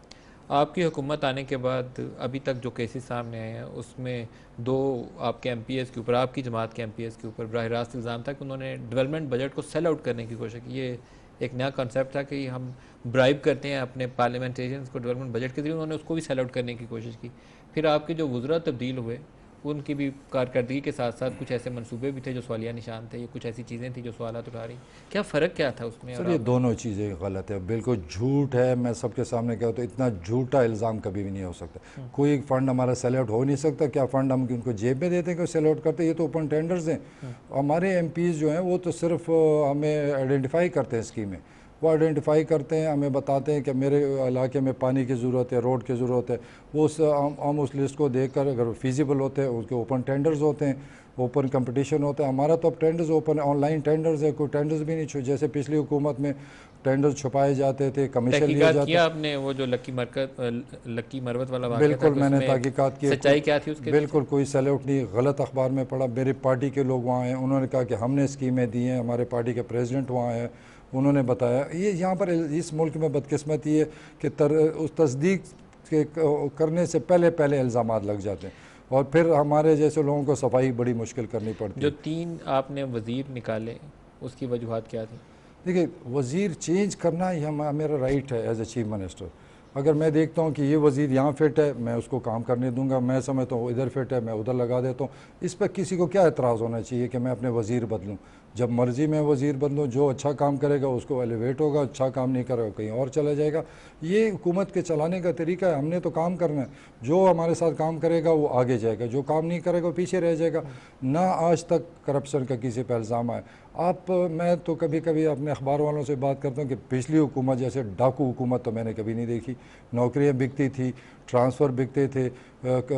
S1: आपकी हुकूमत आने के बाद अभी तक जो केसेस सामने आए हैं उसमें 2 आपके MPs के ऊपर, आपकी जमात के MPs के ऊपर बराह रास्त इल्ज़ाम था कि उन्होंने डेवलपमेंट बजट को सेल आउट करने की कोशिश की। ये एक नया कॉन्सेप्ट था कि हम ब्राइब करते हैं अपने पार्लियामेंटेरियंस को डेवलपमेंट बजट के जरिए, उन्होंने उसको भी सेल आउट करने की कोशिश की। फिर आपके जो वज़रा तब्दील हुए उनकी भी कारकर्दगी के साथ साथ कुछ ऐसे मंसूबे भी थे जो सवालिया निशान थे, ये कुछ ऐसी चीज़ें थी जो सवालात उठा रही। क्या फ़र्क क्या था उसमें?
S2: सर, ये दोनों चीज़ें गलत है, बिल्कुल झूठ है। मैं सबके सामने कहता हूँ, तो इतना झूठा इल्ज़ाम कभी भी नहीं हो सकता। कोई फ़ंड हमारा सेल आउट हो नहीं सकता। क्या फ़ंड हम उनको जेब में देते हैं कि सेल आउट करते? ये तो ओपन टेंडर्स हैं। हमारे MPs जो हैं वो तो सिर्फ हमें आइडेंटिफाई करते हैं स्कीमें, वो आइडेंटिफाई करते हैं, हमें बताते हैं कि मेरे इलाके में पानी की ज़रूरत है, रोड की ज़रूरत है। वो हम उस लिस्ट को देखकर अगर फिजिबल होते हैं उसके ओपन टेंडर्स होते हैं, ओपन कंपटीशन होता है। हमारा तो अब टेंडर्स ओपन है, ऑनलाइन टेंडर्स है, कोई टेंडर्स भी नहीं जैसे पिछली हुकूमत में टेंडर्स छुपाए जाते थे, कमीशन लिया जाता
S1: किया आपने वो जो लक्की मरवत वाला वाक़या
S2: बिल्कुल
S1: था,
S2: मैंने तहकीकात की।
S1: सच्चाई क्या थी उसके?
S2: बिल्कुल कोई सेल आउट नहीं, गलत अखबार में पढ़ा। मेरी पार्टी के लोग वहाँ हैं, उन्होंने कहा कि हमने स्कीमें दी हैं, हमारे पार्टी के प्रेसिडेंट वहाँ हैं, उन्होंने बताया। ये यहाँ पर इस मुल्क में बदकिस्मती है कि उस तस्दीक के करने से पहले इल्ज़ामात लग जाते हैं और फिर हमारे जैसे लोगों को सफाई बड़ी मुश्किल करनी पड़ती है।
S1: जो 3 आपने वज़ीर निकाले उसकी वजूहात क्या थी?
S2: देखिए, वज़ीर चेंज करना ही मेरा राइट है एज ए चीफ मिनिस्टर। अगर मैं देखता हूँ कि ये वज़ीर यहाँ फिट है, मैं उसको काम करने दूंगा। मैं समझता हूँ इधर फिट है, मैं उधर लगा देता हूँ। इस पर किसी को क्या एतराज़ होना चाहिए कि मैं अपने वज़ीर बदलूँ? जब मर्ज़ी मैं वज़ीर बन जो अच्छा काम करेगा उसको एलिवेट होगा, अच्छा काम नहीं करेगा कहीं और चला जाएगा। ये हुकूमत के चलाने का तरीका है। हमने तो काम करना है, जो हमारे साथ काम करेगा वो आगे जाएगा, जो काम नहीं करेगा वो पीछे रह जाएगा। ना आज तक करप्शन का किसी पर इल्ज़ाम आए। मैं तो कभी कभी अपने अखबार वालों से बात करता हूँ कि पिछली हुकूमत जैसे डाकू हुकूमत तो मैंने कभी नहीं देखी। नौकरियाँ बिकती थी, ट्रांसफ़र बिकते थे,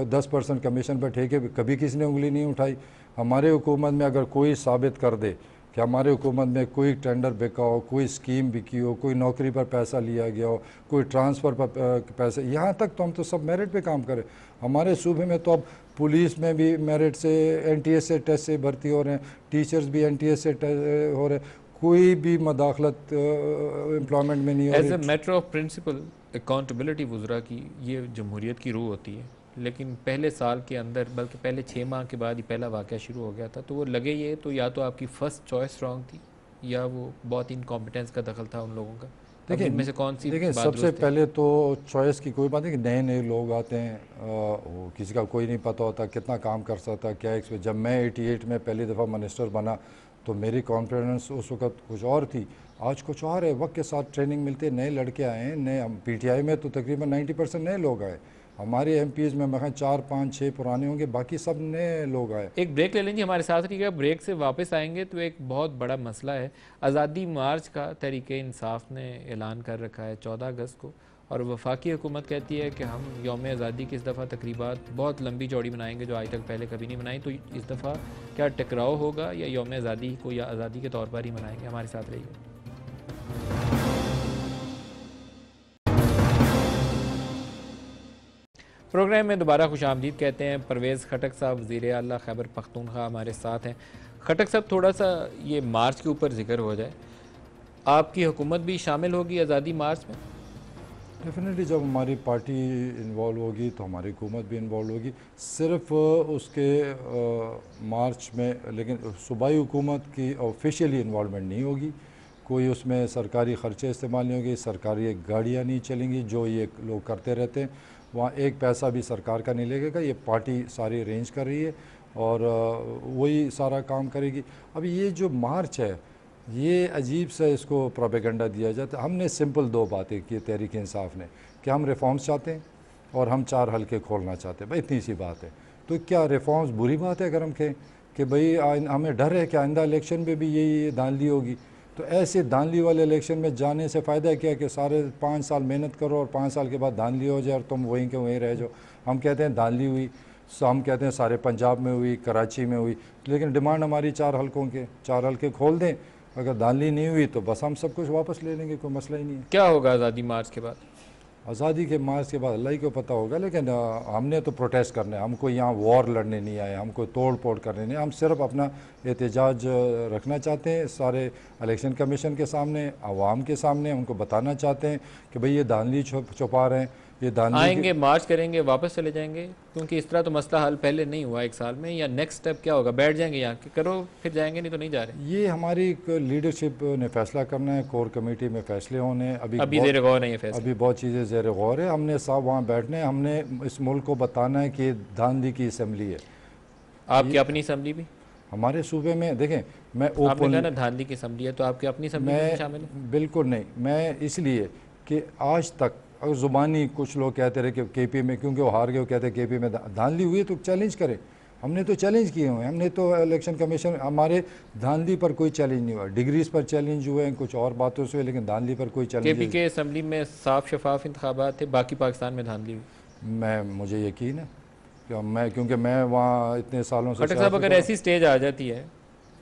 S2: 10% कमीशन पर ठेके, कभी किसी ने उंगली नहीं उठाई। हमारे हुकूमत में अगर कोई साबित कर दे कि हमारे हुकूमत में कोई टेंडर बिका हो, कोई स्कीम बिकी हो, कोई नौकरी पर पैसा लिया गया हो, कोई ट्रांसफ़र पर पैसे, यहाँ तक तो हम तो सब मेरिट पे काम करें। हमारे सूबे में तो अब पुलिस में भी मेरिट से, NTA से टेस्ट से भर्ती हो रहे हैं, टीचर्स भी NTA से हो रहे हैं, कोई भी मदाखलत एम्प्लॉयमेंट में नहीं हो
S1: एज ए
S2: रही।
S1: मैटर ऑफ प्रिंसिपल अकाउंटेबिलिटी वज़रा की ये जमहूरियत की रूह होती है, लेकिन पहले साल के अंदर, बल्कि पहले 6 माह के बाद ही पहला वाक़या शुरू हो गया था। तो वो लगे ये तो या तो आपकी फ़र्स्ट चॉइस रॉन्ग थी या वो बहुत इनकॉम्पिटेंस का दखल था उन लोगों का। अब
S2: देखिए
S1: इनमें से कौन सी
S2: देखिए
S1: बात
S2: सबसे
S1: दुरुस्त है?
S2: पहले तो चॉइस की कोई बात नहीं कि नए नए लोग आते हैं, वो किसी का कोई नहीं पता होता कितना काम कर सकता है, क्या एक्सपीरियंस। जब मैं 88 में पहली दफ़ा मिनिस्टर बना तो मेरी कॉन्फिडेंस उस वक्त कुछ और थी, आज कुछ और है। वक्त के साथ ट्रेनिंग मिलती है, नए लड़के आए हैं, नए। हम PTI में तो तकरीबन 90% नए लोग आए। हमारे MPs में मैं 4 5 6 पुराने होंगे, बाकी सब नए लोग आए।
S1: एक ब्रेक ले लेंगे, हमारे साथ रहिएगा। ब्रेक से वापस आएंगे तो एक बहुत बड़ा मसला है आज़ादी मार्च का। तहरीक इंसाफ ने ऐलान कर रखा है 14 अगस्त को, और वफाकी हुकूमत कहती है कि हम यौम आज़ादी की इस दफ़ा तकरीबात बहुत लंबी चौड़ी मनाएंगे जो आज तक पहले कभी नहीं मनाई। तो इस दफ़ा क्या टकराव होगा या यौम आज़ादी को या आज़ादी के तौर पर ही मनाएंगे? हमारे साथ रहिएगा। प्रोग्राम में दोबारा खुशामदीद कहते हैं। परवेज़ खटक साहब वज़ीर आला खैबर पख्तूनख्वा हमारे साथ हैं। खटक साहब, थोड़ा सा ये मार्च के ऊपर जिक्र हो जाए, आपकी हुकूमत भी शामिल होगी आज़ादी मार्च में?
S2: डेफिनेटली जब हमारी पार्टी इन्वॉल्व होगी तो हमारी हुकूमत भी इन्वॉल्व होगी। सिर्फ उसके मार्च में, लेकिन सूबाई हुकूमत की ऑफिशियली इन्वॉल्वमेंट नहीं होगी। कोई उसमें सरकारी ख़र्चे इस्तेमाल नहीं होगी, सरकारी गाड़ियाँ नहीं चलेंगी जो ये लोग करते रहते हैं। वहाँ एक पैसा भी सरकार का नहीं लगेगा, ये पार्टी सारी अरेंज कर रही है और वही सारा काम करेगी। अब ये जो मार्च है ये अजीब सा इसको प्रोपेगेंडा दिया जाता है। हमने सिंपल 2 बातें की तहरीक इंसाफ ने कि हम रिफॉर्म्स चाहते हैं और हम 4 हलके खोलना चाहते हैं। भाई इतनी सी बात है। तो क्या रिफॉर्म्स बुरी बात है अगर हम कहें कि भाई हमें डर है कि आइंदा इलेक्शन में भी यही धांधली होगी? तो ऐसे धांधली वाले इलेक्शन में जाने से फ़ायदा क्या कि सारे 5 साल मेहनत करो और 5 साल के बाद धांधली हो जाए और तुम वहीं के वहीं रह जाओ। हम कहते हैं धांधली हुई, हम कहते हैं सारे पंजाब में हुई, कराची में हुई, लेकिन डिमांड हमारी 4 हलकों के, 4 हलके खोल दें। अगर धांधली नहीं हुई तो बस हम सब कुछ वापस ले लेंगे, कोई मसला ही नहीं है।
S1: क्या होगा आज़ादी मार्च के बाद?
S2: आज़ादी के मार्च के बाद अल्लाह ही को पता होगा, लेकिन हमने तो प्रोटेस्ट करने, हमको यहाँ वॉर लड़ने नहीं आए, हमको तोड़ फोड़ करने नहीं। हम सिर्फ अपना एहतजाज रखना चाहते हैं सारे इलेक्शन कमीशन के सामने, आवाम के सामने। उनको बताना चाहते हैं कि भाई ये धांधली छुपा रहे हैं, ये धांधली
S1: आएंगे, मार्च करेंगे, वापस चले जाएंगे? क्योंकि इस तरह तो मसला हल पहले नहीं हुआ 1 साल में। या नेक्स्ट स्टेप क्या होगा? बैठ जाएंगे यहाँ कि करो फिर जाएंगे, नहीं तो नहीं जा रहे?
S2: ये हमारी लीडरशिप ने फैसला करना है, कोर कमेटी में फैसले होने हैं।
S1: अभी ज़ेर गौर नहीं है फैसला?
S2: अभी बहुत चीज़ें ज़ेर गौर है। हमने साहब वहाँ बैठने, हमने इस मुल्क को बताना है कि धांधली की असम्बली है।
S1: आपकी अपनी असम्बली भी?
S2: हमारे सूबे में देखें, मैं
S1: आपने
S2: ओपन,
S1: कहा ना धांधली की असम्बली है, तो आपकी अपनी असम्बली में शामिल है?
S2: बिल्कुल नहीं। मैं इसलिए कि आज तक अगर ज़ुबानी कुछ लोग कहते रहे कि KP में, क्योंकि वो हार गए, वो कहते हैं KP में धांधली हुई है, तो चैलेंज करें। हमने तो चैलेंज किए हुए हैं, हमने तो इलेक्शन कमीशन, हमारे धांधली पर कोई चैलेंज नहीं हुआ। डिग्रीज पर चैलेंज हुए हैं, कुछ और बातों से हुए, लेकिन धांधली पर कोई चैलेंज।
S1: KP के असम्बली में साफ शफाफ इंतखाबात थे, बाकी पाकिस्तान में धांधली हुई?
S2: मुझे यकीन है क्योंकि मैं वहाँ इतने सालों से।
S1: खटक साहब, अगर ऐसी स्टेज आ जाती है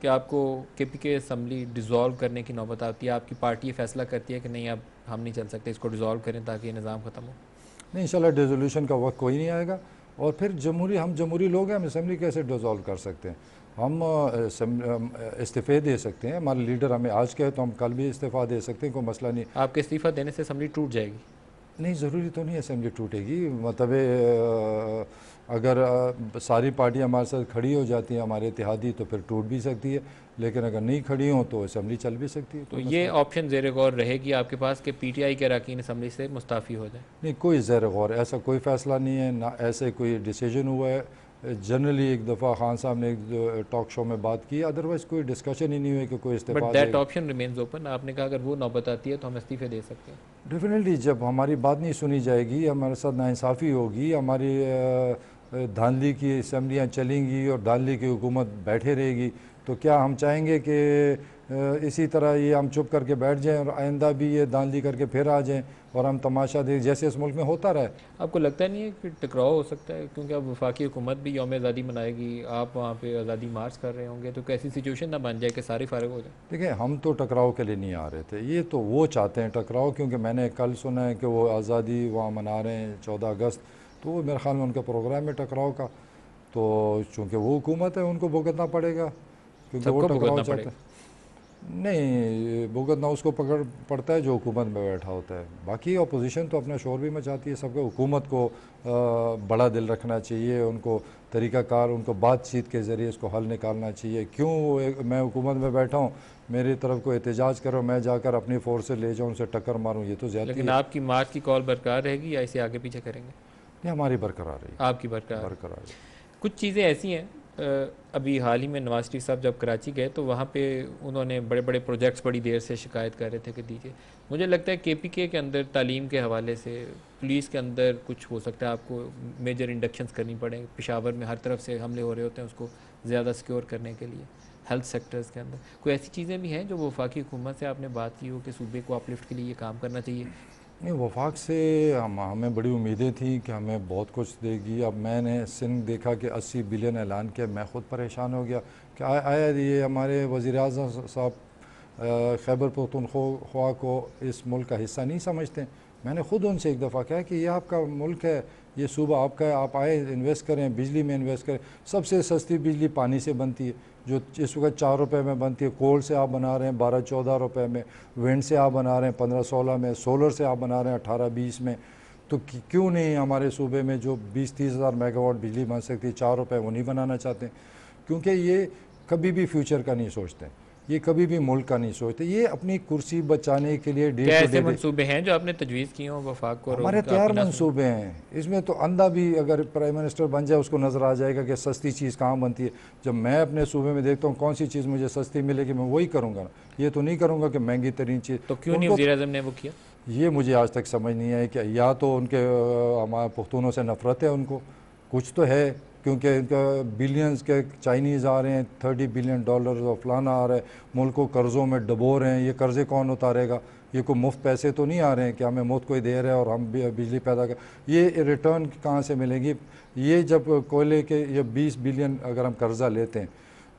S1: कि आपको KP के असम्बली डिज़ोल्व करने की नौबत आती है, आपकी पार्टी ये फैसला करती है कि नहीं अब हम नहीं चल सकते, इसको डिज़ोल्व करें ताकि ये निज़ाम ख़त्म हो?
S2: नहीं, इंशाल्लाह डिसोल्यूशन का वक्त कोई नहीं आएगा। और फिर हम जमहूरी लोग हैं, हम असम्बली कैसे डिसॉल्व कर सकते हैं? हम इस्तीफ़े दे सकते हैं। हमारे लीडर हमें आज कहे तो हम कल भी इस्तीफ़ा दे सकते हैं, कोई मसला नहीं।
S1: आपके इस्तीफ़ा देने से असम्बली टूट जाएगी?
S2: नहीं, ज़रूरी तो नहीं असम्बली टूटेगी। मतलब अगर सारी पार्टियां हमारे साथ खड़ी हो जाती हैं, हमारे इत्तेहादी, तो फिर टूट भी सकती है। लेकिन अगर नहीं खड़ी हों तो असम्बली चल भी सकती है।
S1: तो ये ऑप्शन ज़ेर गौर रहेगी आपके पास कि PTI के अरकान असम्बली से मुस्ताफ़ी हो जाए?
S2: नहीं, कोई ज़ेर गौर ऐसा कोई फ़ैसला नहीं है, ना ऐसे कोई डिसीजन हुआ है। जनरली एक दफ़ा खान साहब ने एक टॉक शो में बात की, अदरवाइज़ कोई डिस्कशन ही नहीं हुई कि कोई
S1: बट
S2: इस्तीफ़ा
S1: दैट
S2: देगा।
S1: Option remains open. आपने कहा अगर वो नौबत आती है तो हम इस्तीफे दे सकते हैं।
S2: डेफिनेटली जब हमारी बात नहीं सुनी जाएगी, हमारे साथ नाइंसाफ़ी होगी, हमारी धांधली की असम्बलियाँ चलेंगी और धांधली की हुकूमत बैठे रहेगी, तो क्या हम चाहेंगे कि इसी तरह ये हम चुप करके बैठ जाएं और आइंदा भी ये धांधली करके फिर आ जाएं और हम तमाशा देख जैसे इस मुल्क में होता रहा है।
S1: आपको लगता नहीं है कि टकराव हो सकता है, क्योंकि अब वफाकी हुकूमत भी यौम आज़ादी मनाएगी, आप वहाँ पे आज़ादी मार्च कर रहे होंगे, तो कैसी सिचुएशन ना बन जाए कि सारे फारिग हो जाए?
S2: देखिए, हम तो टकराव के लिए नहीं आ रहे थे, ये तो वो चाहते हैं टकराव, क्योंकि मैंने कल सुना है कि वो आज़ादी वहाँ मना रहे हैं 14 अगस्त, तो वो मेरे ख्याल में उनका प्रोग्राम है टकराव का। तो चूँकि वो हुकूमत है, उनको भुगतना पड़ेगा, क्योंकि वो
S1: सबको
S2: टकराव
S1: भुगतना
S2: चाहते
S1: पड़ेगा।
S2: हैं। नहीं, भुगतना उसको पकड़ पड़ता है जो हुकूमत में बैठा होता है। बाकी अपोजिशन तो अपना शोर भी मचाती है, सबको हुकूमत को बड़ा दिल रखना चाहिए, उनको तरीक़ाकार, उनको बातचीत के ज़रिए इसको हल निकालना चाहिए। क्यों मैं हुकूमत में बैठा हूँ, मेरी तरफ को एहतजाज करो, मैं जाकर अपनी फोर्स से ले जाऊँ, उनसे टक्कर मारूँ, ये तो ज़्यादती
S1: लेकिन
S2: है।
S1: आपकी मार्च की कॉल बरकरार रहेगी या इसे आगे पीछे करेंगे?
S2: नहीं, हमारी बरकरार रही,
S1: आपकी बरकरार।
S2: बरकरार रही।
S1: कुछ चीज़ें ऐसी हैं, अभी हाल ही में नवाज शरीफ साहब जब कराची गए तो वहाँ पे उन्होंने बड़े बड़े प्रोजेक्ट्स बड़ी देर से शिकायत कर रहे थे कि दीजिए। मुझे लगता है KPK के अंदर तालीम के हवाले से, पुलिस के अंदर कुछ हो सकता है, आपको मेजर इंडक्शंस करनी पड़े। पेशावर में हर तरफ से हमले हो रहे होते हैं, उसको ज़्यादा सिक्योर करने के लिए हेल्थ सेक्टर्स के अंदर कोई ऐसी चीज़ें भी हैं जो वफाकी हुकूमत से आपने बात की हो कि सूबे को अपलिफ्ट के लिए ये काम करना चाहिए?
S2: नहीं, वफाक से हमें बड़ी उम्मीदें थी कि हमें बहुत कुछ देगी। अब मैंने सिंध देखा कि 80 बिलियन ऐलान किया, मैं ख़ुद परेशान हो गया कि आया ये हमारे वज़ीर-ए-आज़म साहब खैबर पख्तूनख्वा को इस मुल्क का हिस्सा नहीं समझते। मैंने ख़ुद उनसे एक दफ़ा कहा कि ये आपका मुल्क है, ये सूबा आपका है, आप आए इन्वेस्ट करें, बिजली में इन्वेस्ट करें। सबसे सस्ती बिजली पानी से बनती है, जो इस वक्त 4 रुपये में बनती है। कोल से आप बना रहे हैं 12-14 रुपये में, विंड से आप बना रहे हैं 15-16 में, सोलर से आप बना रहे हैं 18-20 में। तो क्यों नहीं हमारे सूबे में जो 20-30 हज़ार मेगावाट बिजली बन सकती है, 4 रुपये वो नहीं बनाना चाहते? क्योंकि ये कभी भी फ्यूचर का नहीं सोचते, ये कभी भी मुल्क का नहीं सोचते, ये अपनी कुर्सी बचाने के लिए डे
S1: क्या
S2: टू
S1: ऐसे
S2: डे।
S1: मंसूबे हैं जो आपने तजवीज़ किए हों वफाक को?
S2: हमारे तैयार मंसूबे हैं, इसमें तो अंधा भी अगर प्राइम मिनिस्टर बन जाए उसको नज़र आ जाएगा कि सस्ती चीज़ कहाँ बनती है। जब मैं अपने सूबे में देखता हूँ कौन सी चीज़ मुझे सस्ती मिलेगी, मैं वही करूँगा ना। ये तो नहीं करूँगा कि महंगी तरीन चीज़।
S1: तो क्यों नहीं वज़ीर-ए-आज़म ने वो किया?
S2: ये मुझे आज तक समझ नहीं आई कि या तो उनके हमारे पुख्तूनों से नफ़रत है उनको, कुछ तो है, क्योंकि इनका बिलियंस के चाइनीज़ आ रहे हैं, $30 बिलियन और फलाना आ रहा है, मुल्क को कर्ज़ों में डबो रहे हैं। ये कर्ज़े कौन उतारेगा? ये कोई मुफ्त पैसे तो नहीं आ रहे हैं कि हमें मुफ्त कोई दे रहा है और हम बिजली पैदा कर, ये रिटर्न कहाँ से मिलेगी? ये जब कोयले के ये 20 बिलियन अगर हम कर्ज़ा लेते हैं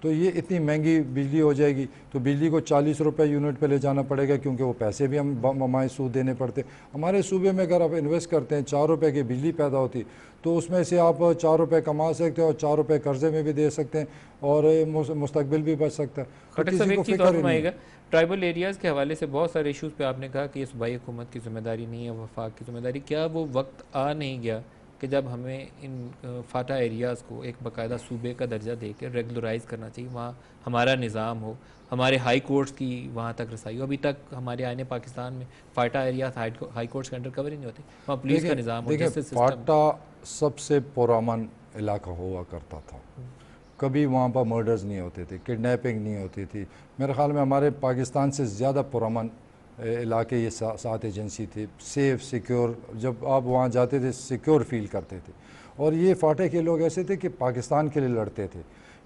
S2: तो ये इतनी महंगी बिजली हो जाएगी, तो बिजली को 40 रुपये यूनिट पे ले जाना पड़ेगा, क्योंकि वो पैसे भी हम ममाए सूद देने पड़ते। हमारे सूबे में अगर आप इन्वेस्ट करते हैं 4 रुपये की बिजली पैदा होती, तो उसमें से आप 4 रुपये कमा सकते हो और 4 रुपये कर्जे में भी दे सकते हैं और मुस्तकबिल भी बच सकता है।
S1: खट्टर साहब एक चीज़ और फरमाइएगा, ट्राइबल एरियाज़ के हवाले से बहुत सारे इशूज़ पे आपने कहा कि ये सूबाई हुकूमत की ज़िम्मेदारी नहीं है, वफाक की ज़िम्मेदारी। क्या वो वक्त आ नहीं गया कि जब हमें इन फाटा एरियाज़ को एक बाकायदा सूबे का दर्जा दे के रेगुलराइज़ करना चाहिए, वहाँ हमारा निज़ाम हो, हमारे हाई कोर्ट्स की वहाँ तक रसाई हो? अभी तक हमारे आने पाकिस्तान में फाटा एरियाज हाई कोर्ट्स के अंडर कवर ही नहीं होते, वहाँ पुलिस का निज़ाम हो, जस्टिस सिस्टम।
S2: फाटा सबसे पुरअमन इलाका हुआ करता था, कभी वहाँ पर मर्डर्स नहीं होते थे, किडनैपिंग नहीं होती थी। मेरे ख्याल में हमारे पाकिस्तान से ज़्यादा पुरअमन इलाके ये 7 एजेंसी थे, सेफ़ सिक्योर, जब आप वहाँ जाते थे सिक्योर फील करते थे। और ये फाटे के लोग ऐसे थे कि पाकिस्तान के लिए लड़ते थे,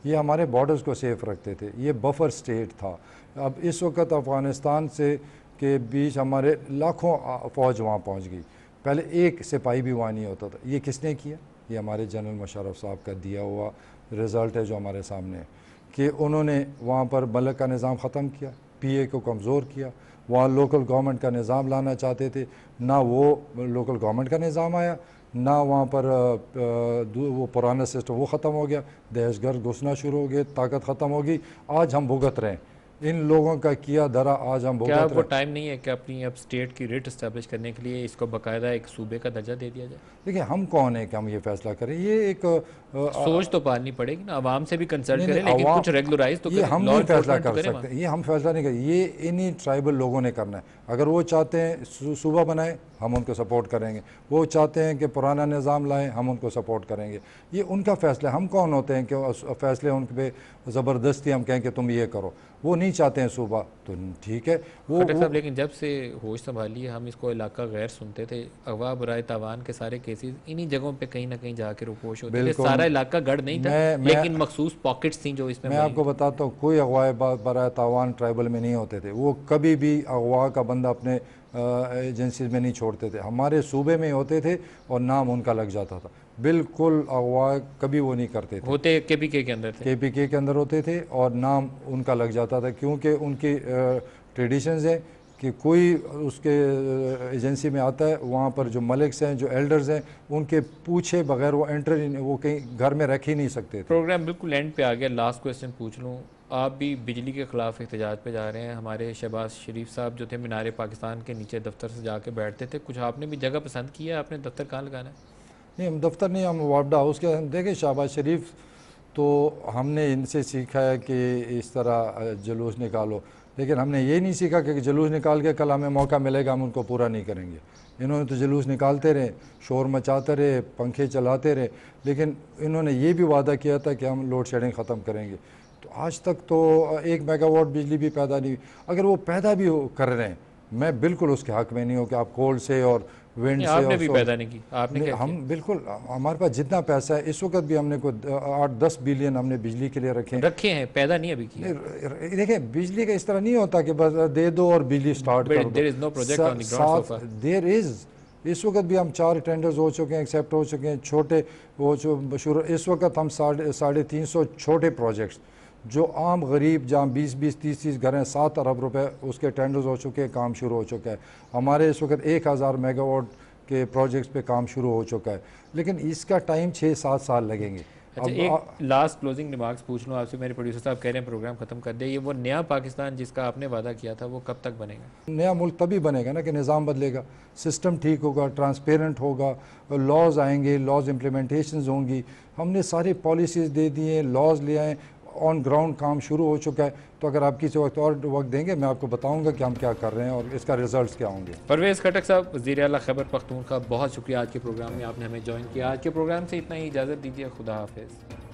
S2: ये हमारे बॉर्डर्स को सेफ़ रखते थे, ये बफर स्टेट था। अब इस वक्त अफ़गानिस्तान से के बीच हमारे लाखों फ़ौज वहाँ पहुँच गई, पहले एक सिपाही भी वहाँ नहीं होता था। ये किसने किया? ये हमारे जनरल मुशर्रफ साहब का दिया हुआ रिज़ल्ट है जो हमारे सामने है कि उन्होंने वहाँ पर मलक का निज़ाम ख़त्म किया, PA को कमज़ोर किया, वहाँ लोकल गवर्नमेंट का निज़ाम लाना चाहते थे, ना वो लोकल गवर्नमेंट का निज़ाम आया, ना वहाँ पर वो पुराना सिस्टम वो ख़त्म हो गया, दहशतगर्द घुसना शुरू हो गए, ताकत ख़त्म हो गई। आज हम भुगत रहे हैं इन लोगों का किया धरा आज हम
S1: क्या
S2: भुगत
S1: आपको
S2: रहे।
S1: टाइम नहीं है कि अपनी अब स्टेट की रिट इस्टेब्लिश करने के लिए इसको बाकायदा एक सूबे का दर्जा दे दिया जाए?
S2: देखिए हम कौन है कि हम ये फैसला करें, ये एक
S1: सोच तो पालनी पड़ेगी ना, आवाम से भी कंसल्ट
S2: नहीं
S1: करें,
S2: नहीं
S1: लेकिन
S2: अवाम,
S1: कुछ रेगुलराइज तो
S2: ये
S1: करें,
S2: हम
S1: लॉ
S2: नहीं फैसला
S1: इन्फोर्समेंट तो
S2: कर
S1: करें
S2: सकते,
S1: वहाँ।
S2: ये हम फैसला नहीं करें, ये इन्हीं ट्राइबल लोगों ने करना है। अगर वो चाहते हैं सूबा बनाए हम उनको सपोर्ट करेंगे, वो चाहते हैं कि पुराना निज़ाम लाएं हम उनको सपोर्ट करेंगे, ये उनका फैसला है। हम कौन होते हैं कि फैसले उन पे ज़बरदस्ती हम कहें कि तुम ये करो। वो नहीं चाहते हैं सूबा तो ठीक है।
S1: खट्टर साहब, लेकिन जब से होश संभाली है हम इसको इलाका गैर सुनते थे, अगवा बराए तावान के सारे केसेस इन्हीं जगहों पे कहीं ना कहीं जाके रुपोश होते थे।
S2: बिल्कुल।
S1: सारा इलाका गढ़ नहीं था, लेकिन मखसूस पॉकेट्स थी जो इसमें
S2: मैं आपको बताता हूँ, कोई अगवा बराए तावान ट्राइबल में नहीं होते थे। वो कभी भी अगवा का बंदा अपने एजेंसी में नहीं छोड़ते थे, हमारे सूबे में होते थे और नाम उनका लग जाता था। बिल्कुल अगवा कभी वो नहीं करते थे।
S1: होते केपीके के अंदर थे,
S2: केपीके के अंदर होते थे और नाम उनका लग जाता था, क्योंकि उनकी ट्रेडिशंस है कि कोई उसके एजेंसी में आता है, वहाँ पर जो मलिक्स हैं, जो एल्डर्स हैं, उनके पूछे बगैर वो एंटर वो कहीं घर में रख ही नहीं सकते थे।
S1: प्रोग्राम बिल्कुल एंड पे आ गया। लास्ट क्वेश्चन पूछ लूँ, आप भी बिजली के खिलाफ एहतजाज पे जा रहे हैं। हमारे शहबाज शरीफ साहब जो थे मीनार पाकिस्तान के नीचे दफ्तर से जाके बैठते थे, कुछ आपने भी जगह पसंद किया, आपने दफ्तर कहाँ लगाना है?
S2: नहीं, हम दफ्तर नहीं, हम वापडा हाउस के। देखें शहबाज शरीफ तो हमने इनसे सीखा है कि इस तरह जुलूस निकालो, लेकिन हमने ये नहीं सीखा कि जुलूस निकाल के कल हमें मौका मिलेगा हम उनको पूरा नहीं करेंगे। इन्होंने तो जुलूस निकालते रहे, शोर मचाते रहे, पंखे चलाते रहे, लेकिन इन्होंने ये भी वादा किया था कि हम लोड शेडिंग ख़त्म करेंगे। तो आज तक तो 1 मेगावाट बिजली भी पैदा नहीं हुई। अगर वो पैदा भी कर रहे हैं, मैं बिल्कुल उसके हक़ में नहीं हूँ कि आप कोल से और विंड से
S1: आपने
S2: और
S1: भी पैदा नहीं की, आपने क्या
S2: हम बिल्कुल, हमारे पास जितना पैसा है इस वक्त भी हमने को 8-10 बिलियन हमने बिजली के लिए
S1: रखे हैं, पैदा नहीं अभी किया।
S2: देखें बिजली का इस तरह नहीं होता कि बस दे दो और बिजली स्टार्ट कर दो।
S1: There is no project on the ground so far.
S2: There is, इस वक्त भी हम 4 टेंडर्स हो चुके हैं, एक्सेप्ट हो चुके हैं, छोटे वो जो शुरू इस वक्त हम 350 छोटे प्रोजेक्ट्स जो आम गरीब जहाँ 20-20, 30-30 घर हैं, 7 अरब रुपए उसके टेंडर्स हो चुके हैं, काम शुरू हो चुका है। हमारे इस वक्त 1000 मेगावाट के प्रोजेक्ट्स पे काम शुरू हो चुका है, लेकिन इसका टाइम 6-7 साल लगेंगे।
S1: अच्छा, एक लास्ट क्लोजिंग रिमार्क्स पूछ लूँ आपसे। मेरे प्रोड्यूसर साहब कह रहे हैं प्रोग्राम खत्म कर दे, ये वो नया पाकिस्तान जिसका आपने वादा किया था वो कब तक बनेगा?
S2: नया मुल्क तभी बनेगा ना कि निज़ाम बदलेगा, सिस्टम ठीक होगा, ट्रांसपेरेंट होगा, लॉज आएंगे, लॉज इम्प्लीमेंटेशंस होंगी। हमने सारी पॉलिसीज़ दे दी हैं, लॉज ले आए, ऑन ग्राउंड काम शुरू हो चुका है। तो अगर आप किसी वक्त और वक्त देंगे मैं आपको बताऊंगा कि हम क्या कर रहे हैं और इसका रिजल्ट्स क्या होंगे।
S1: परवेज़ खटक साहब, वज़ीर आला खैबर पख्तूनख्वा, बहुत शुक्रिया आज के प्रोग्राम में आपने हमें ज्वाइन किया। आज के प्रोग्राम से इतना ही, इजाज़त दीजिए, खुदा हाफिज़।